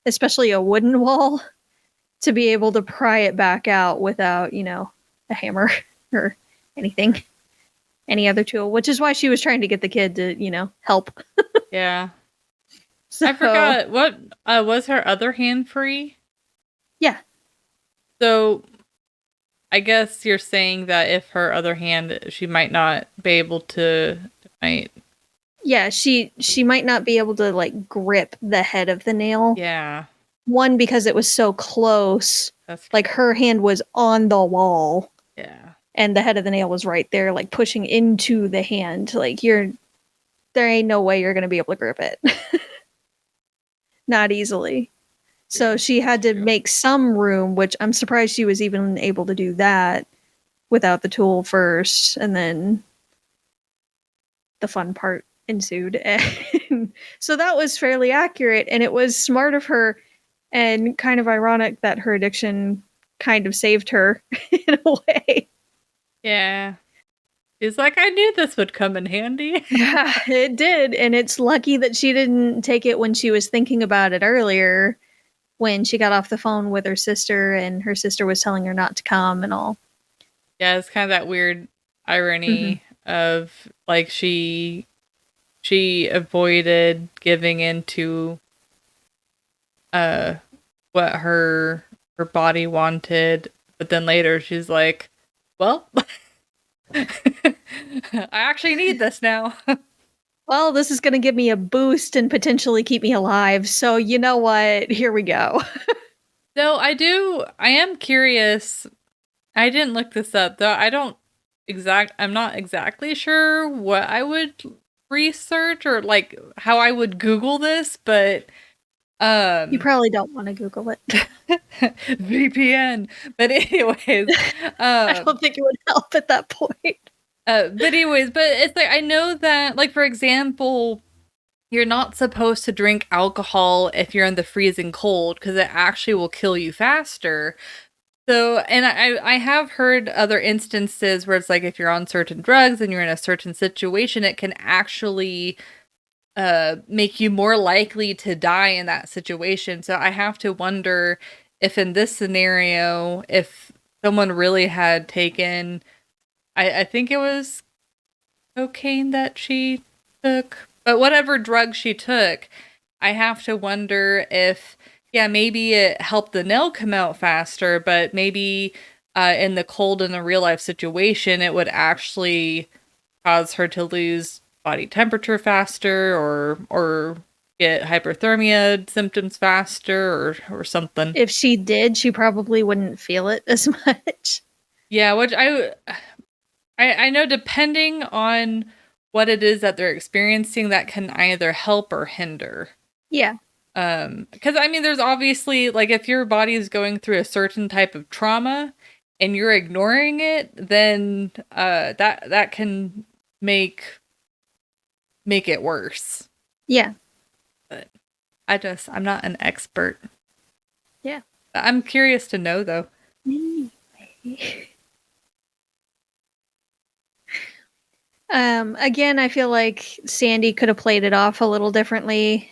S2: especially a wooden wall, to be able to pry it back out without, a hammer or anything, any other tool, which is why she was trying to get the kid to, help.
S1: Yeah.
S2: So,
S1: I forgot, what was her other hand free?
S2: Yeah.
S1: So I guess you're saying that if her other hand, she might not be able to,
S2: Yeah, she might not be able to like grip the head of the nail.
S1: Yeah.
S2: One, because it was so close. Like her hand was on the wall.
S1: Yeah.
S2: And the head of the nail was right there, like pushing into the hand. Like there ain't no way you're gonna be able to grip it. Not easily. So she had to make some room, which I'm surprised she was even able to do that without the tool first, and then the fun part ensued. And so that was fairly accurate, and it was smart of her and kind of ironic that her addiction kind of saved her in a way.
S1: Yeah. It's like, I knew this would come in handy.
S2: Yeah, it did. And it's lucky that she didn't take it when she was thinking about it earlier, when she got off the phone with her sister and her sister was telling her not to come and all.
S1: Yeah, it's kind of that weird irony of like she avoided giving into what her body wanted, but then later she's like, well, I actually need this now.
S2: Well, this is going to give me a boost and potentially keep me alive. So you know what? Here we go.
S1: So I am curious. I didn't look this up though. I'm not exactly sure what I would research or like how I would Google this, but
S2: you probably don't want to Google it.
S1: VPN. But anyways,
S2: I don't think it would help at that point.
S1: But it's like, I know that, like, for example, you're not supposed to drink alcohol if you're in the freezing cold because it actually will kill you faster. So, and I have heard other instances where it's like if you're on certain drugs and you're in a certain situation, it can actually make you more likely to die in that situation. So I have to wonder if in this scenario, if someone really had taken, I think it was cocaine that she took, but whatever drug she took, I have to wonder if, yeah, maybe it helped the nail come out faster, but maybe in the cold in the real life situation, it would actually cause her to lose body temperature faster or get hyperthermia symptoms faster or something.
S2: If she did, she probably wouldn't feel it as much.
S1: Yeah, which I know depending on what it is that they're experiencing, that can either help or hinder.
S2: Yeah.
S1: Because I mean, there's obviously like if your body is going through a certain type of trauma and you're ignoring it, then that can make it worse.
S2: Yeah.
S1: But I'm not an expert.
S2: Yeah.
S1: I'm curious to know though.
S2: Again, I feel like Sandy could have played it off a little differently.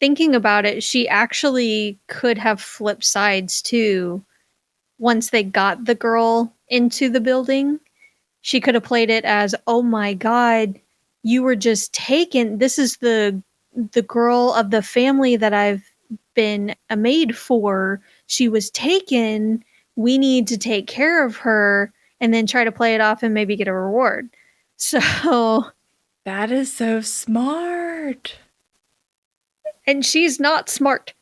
S2: Thinking about it, she actually could have flipped sides too. Once they got the girl into the building, she could have played it as, "Oh my god, you were just taken. This is the girl of the family that I've been a maid for. She was taken. We need to take care of her," and then try to play it off and maybe get a reward. So
S1: That is so smart.
S2: And she's not smart.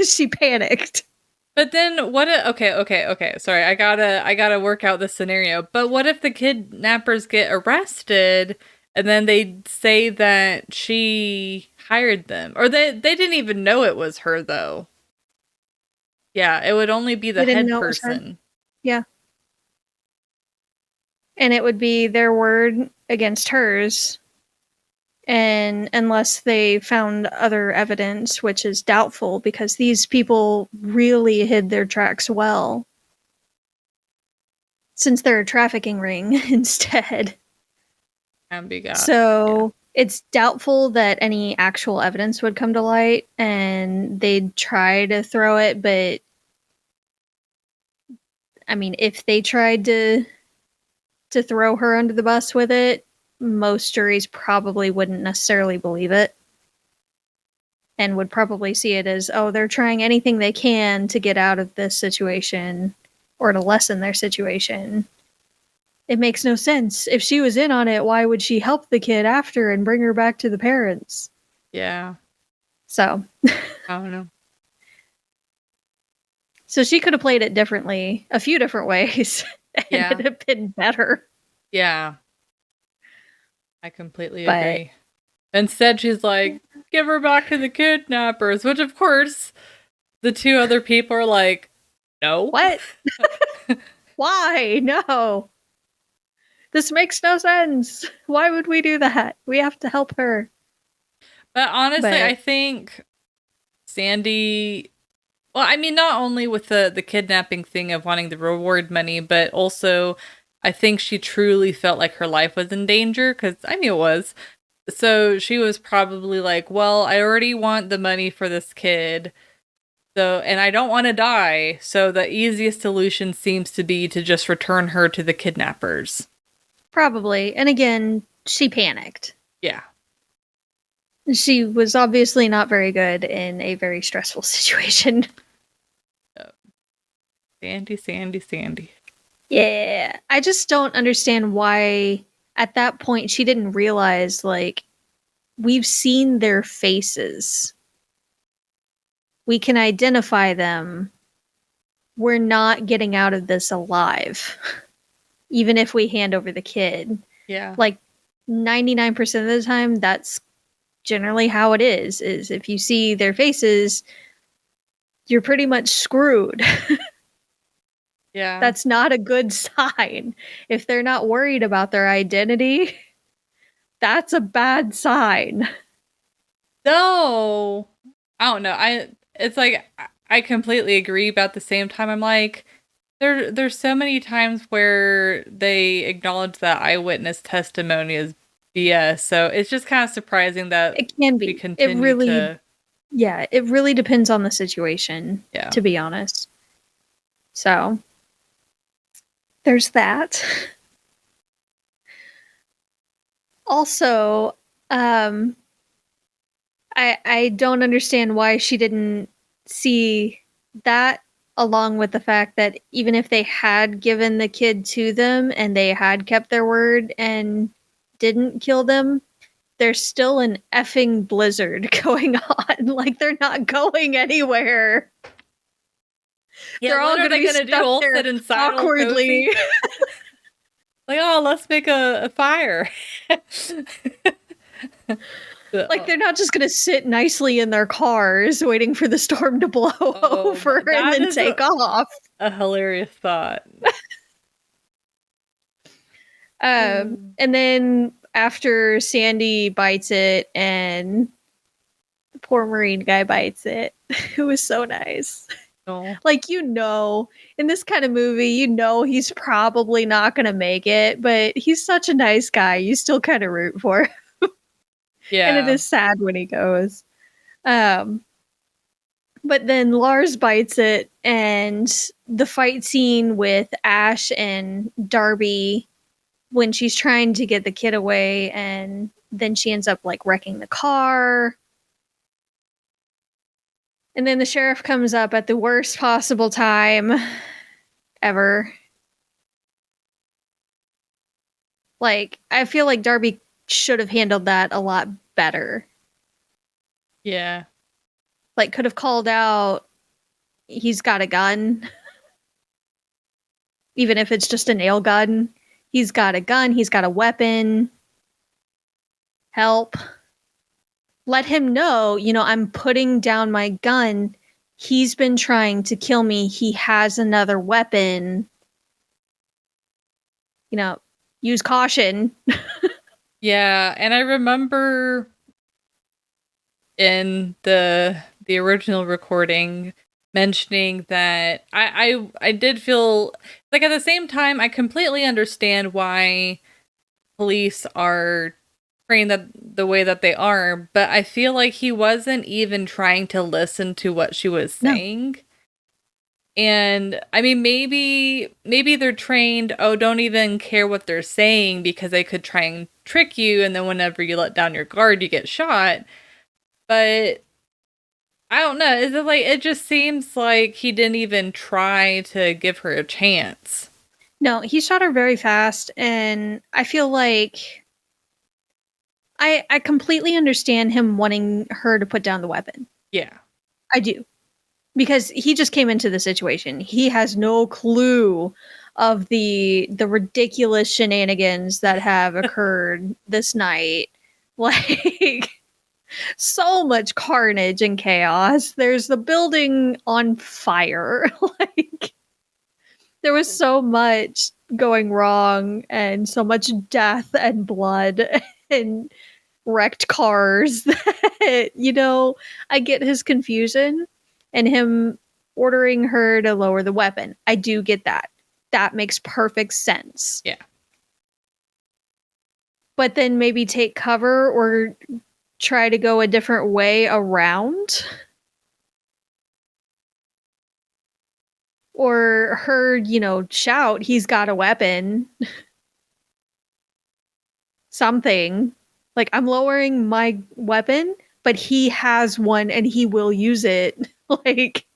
S2: She panicked.
S1: But then what okay. Sorry, I gotta work out this scenario. But what if the kidnappers get arrested and then they say that she hired them? Or they didn't even know it was her though. Yeah, it would only be the head person.
S2: Yeah. And it would be their word against hers. And unless they found other evidence, which is doubtful because these people really hid their tracks well. Since they're a trafficking ring instead. So it's doubtful that any actual evidence would come to light and they'd try to throw it, but I mean, if they tried to throw her under the bus with it, most juries probably wouldn't necessarily believe it and would probably see it as, oh, they're trying anything they can to get out of this situation or to lessen their situation. It makes no sense. If she was in on it, why would she help the kid after and bring her back to the parents?
S1: Yeah.
S2: So.
S1: I don't know.
S2: So she could have played it differently, a few different ways, and it'd have been better.
S1: Yeah. I completely agree. Instead, she's like, give her back to the kidnappers, which of course, the two other people are like, no.
S2: What? Why? No. This makes no sense. Why would we do that? We have to help her.
S1: But honestly, I think Sandy... Well, I mean, not only with the kidnapping thing of wanting the reward money, but also I think she truly felt like her life was in danger, because I mean it was. So she was probably like, well, I already want the money for this kid, so, and I don't want to die, so the easiest solution seems to be to just return her to the kidnappers.
S2: Probably. And again, she panicked.
S1: Yeah.
S2: She was obviously not very good in a very stressful situation.
S1: Sandy.
S2: Yeah. I just don't understand why at that point she didn't realize, like, we've seen their faces. We can identify them. We're not getting out of this alive. Even if we hand over the kid.
S1: Yeah.
S2: Like 99% of the time, that's generally how it is if you see their faces, you're pretty much screwed.
S1: Yeah.
S2: That's not a good sign. If they're not worried about their identity, that's a bad sign.
S1: No. I don't know. It's like I completely agree, but at the same time I'm like, there's so many times where they acknowledge that eyewitness testimony is Yeah, so it's just kind of surprising that
S2: It can
S1: we
S2: be.
S1: continue to.
S2: Yeah, it really depends on the situation,
S1: Yeah.
S2: to be honest. So, there's that. Also, I don't understand why she didn't see that, along with the fact that even if they had given the kid to them and they had kept their word and didn't kill them, there's still an effing blizzard going on. Like, they're not going anywhere.
S1: Yeah,
S2: They're all
S1: what are
S2: going to
S1: they
S2: be
S1: gonna do?
S2: stuck
S1: All
S2: there
S1: sit inside all
S2: awkwardly.
S1: cozy? Like, oh, let's make a fire.
S2: Like, they're not just going to sit nicely in their cars waiting for the storm to blow over and then take off.
S1: A hilarious thought.
S2: And then after Sandy bites it and the poor Marine guy bites it, it was so nice.
S1: Oh.
S2: Like, in this kind of movie, he's probably not going to make it, but he's such a nice guy. You still kind of root for him.
S1: Yeah.
S2: And it is sad when he goes. But then Lars bites it, and the fight scene with Ash and Darby when she's trying to get the kid away, and then she ends up like wrecking the car. And then the sheriff comes up at the worst possible time ever. Like, I feel like Darby should have handled that a lot better.
S1: Yeah.
S2: Like, could have called out, he's got a gun. Even if it's just a nail gun. He's got a gun, he's got a weapon. Help. Let him know, I'm putting down my gun. He's been trying to kill me. He has another weapon. Use caution.
S1: Yeah, and I remember in the original recording mentioning that I did feel like at the same time I completely understand why police are trained the way that they are, but I feel like he wasn't even trying to listen to what she was saying. No. And I mean, maybe they're trained, don't even care what they're saying because they could try and trick you, and then whenever you let down your guard, you get shot. But I don't know. Is it like, it just seems like he didn't even try to give her a chance.
S2: No, he shot her very fast, and I feel like I completely understand him wanting her to put down the weapon.
S1: Yeah.
S2: I do. Because he just came into the situation. He has no clue of the ridiculous shenanigans that have occurred this night. Like, so much carnage and chaos. There's the building on fire. Like, there was so much going wrong and so much death and blood and wrecked cars that, I get his confusion. And him ordering her to lower the weapon. I do get that. That makes perfect sense.
S1: Yeah.
S2: But then maybe take cover or try to go a different way around. Or her, shout, he's got a weapon. Something. Like, I'm lowering my weapon, but he has one and he will use it. Like,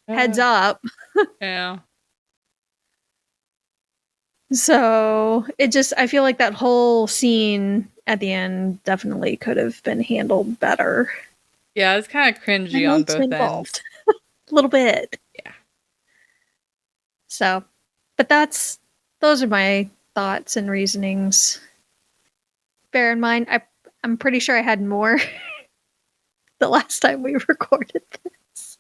S2: heads up.
S1: Yeah.
S2: So I feel like that whole scene at the end definitely could have been handled better.
S1: Yeah, it's kind of cringy on both ends.
S2: A little bit.
S1: Yeah.
S2: So, but those are my thoughts and reasonings. Bear in mind, I'm pretty sure I had more the last time we recorded this.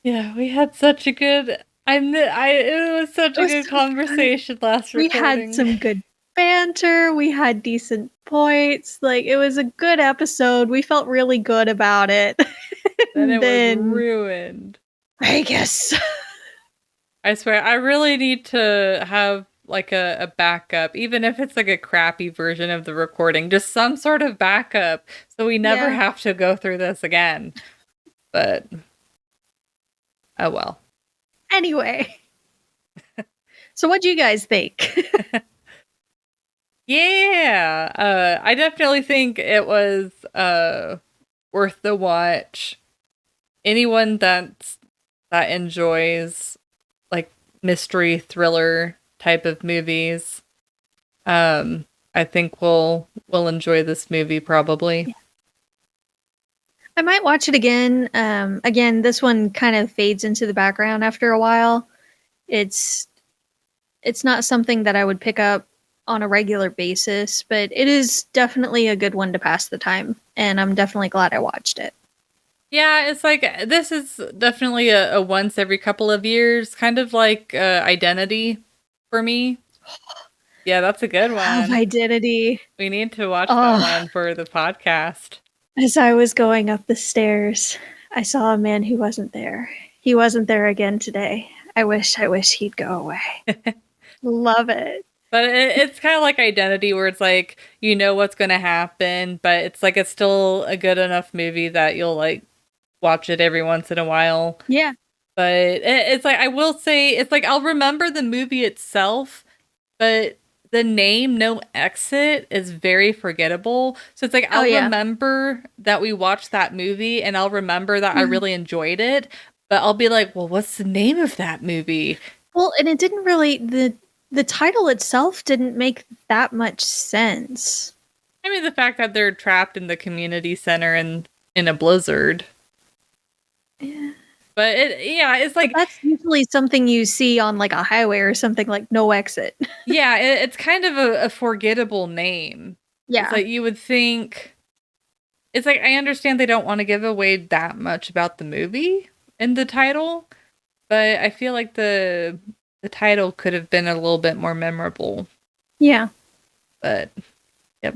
S1: Yeah, we had such a good. It was such a good conversation last recording.
S2: We had some good banter. We had decent points. Like, it was a good episode. We felt really good about it.
S1: Then it was ruined.
S2: Vegas.
S1: I swear, I really need to have like a backup, even if it's like a crappy version of the recording, just some sort of backup so we never have to go through this again. But oh well.
S2: Anyway. So what do you guys think?
S1: Yeah. I definitely think it was worth the watch. Anyone that enjoys like mystery thriller type of movies, I think we'll enjoy this movie probably.
S2: Yeah. I might watch it again. Again, this one kind of fades into the background after a while. It's not something that I would pick up on a regular basis, but it is definitely a good one to pass the time, and I'm definitely glad I watched it.
S1: Yeah, it's like this is definitely a once every couple of years, kind of like Identity for me. Yeah, that's a good one.
S2: Identity.
S1: We need to watch that one for the podcast.
S2: As I was going up the stairs, I saw a man who wasn't there. He wasn't there again today. I wish he'd go away. Love it.
S1: But it's kind of like Identity, where it's like, you know what's going to happen, but it's like it's still a good enough movie that you'll like watch it every once in a while.
S2: Yeah.
S1: But it's like, I will say, it's like I'll remember the movie itself, but the name No Exit is very forgettable. So it's like I'll remember that we watched that movie, and I'll remember that I really enjoyed it, but I'll be like, well, what's the name of that movie?
S2: Well, and it didn't really, the title itself didn't make that much sense.
S1: I mean, the fact that they're trapped in the community center and in a blizzard.
S2: Yeah.
S1: But it's like,
S2: that's usually something you see on like a highway or something, like No Exit.
S1: Yeah, it's kind of a forgettable name.
S2: Yeah.
S1: It's like you would think, it's like, I understand they don't want to give away that much about the movie in the title, but I feel like the title could have been a little bit more memorable.
S2: Yeah.
S1: But, yep.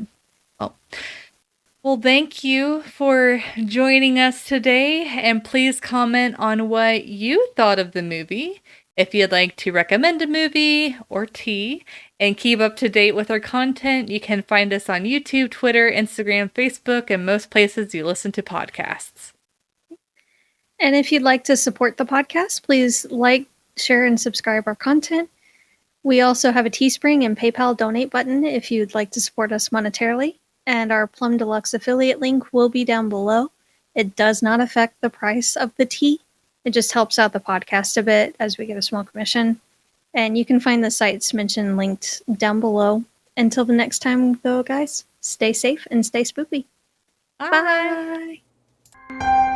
S1: Well, thank you for joining us today, and please comment on what you thought of the movie. If you'd like to recommend a movie or tea and keep up to date with our content, you can find us on YouTube, Twitter, Instagram, Facebook, and most places you listen to podcasts.
S2: And if you'd like to support the podcast, please like, share, and subscribe our content. We also have a Teespring and PayPal donate button if you'd like to support us monetarily. And our Plum Deluxe affiliate link will be down below. It does not affect the price of the tea. It just helps out the podcast a bit as we get a small commission. And you can find the sites mentioned linked down below. Until the next time, though, guys, stay safe and stay spooky.
S1: Bye.
S2: Bye.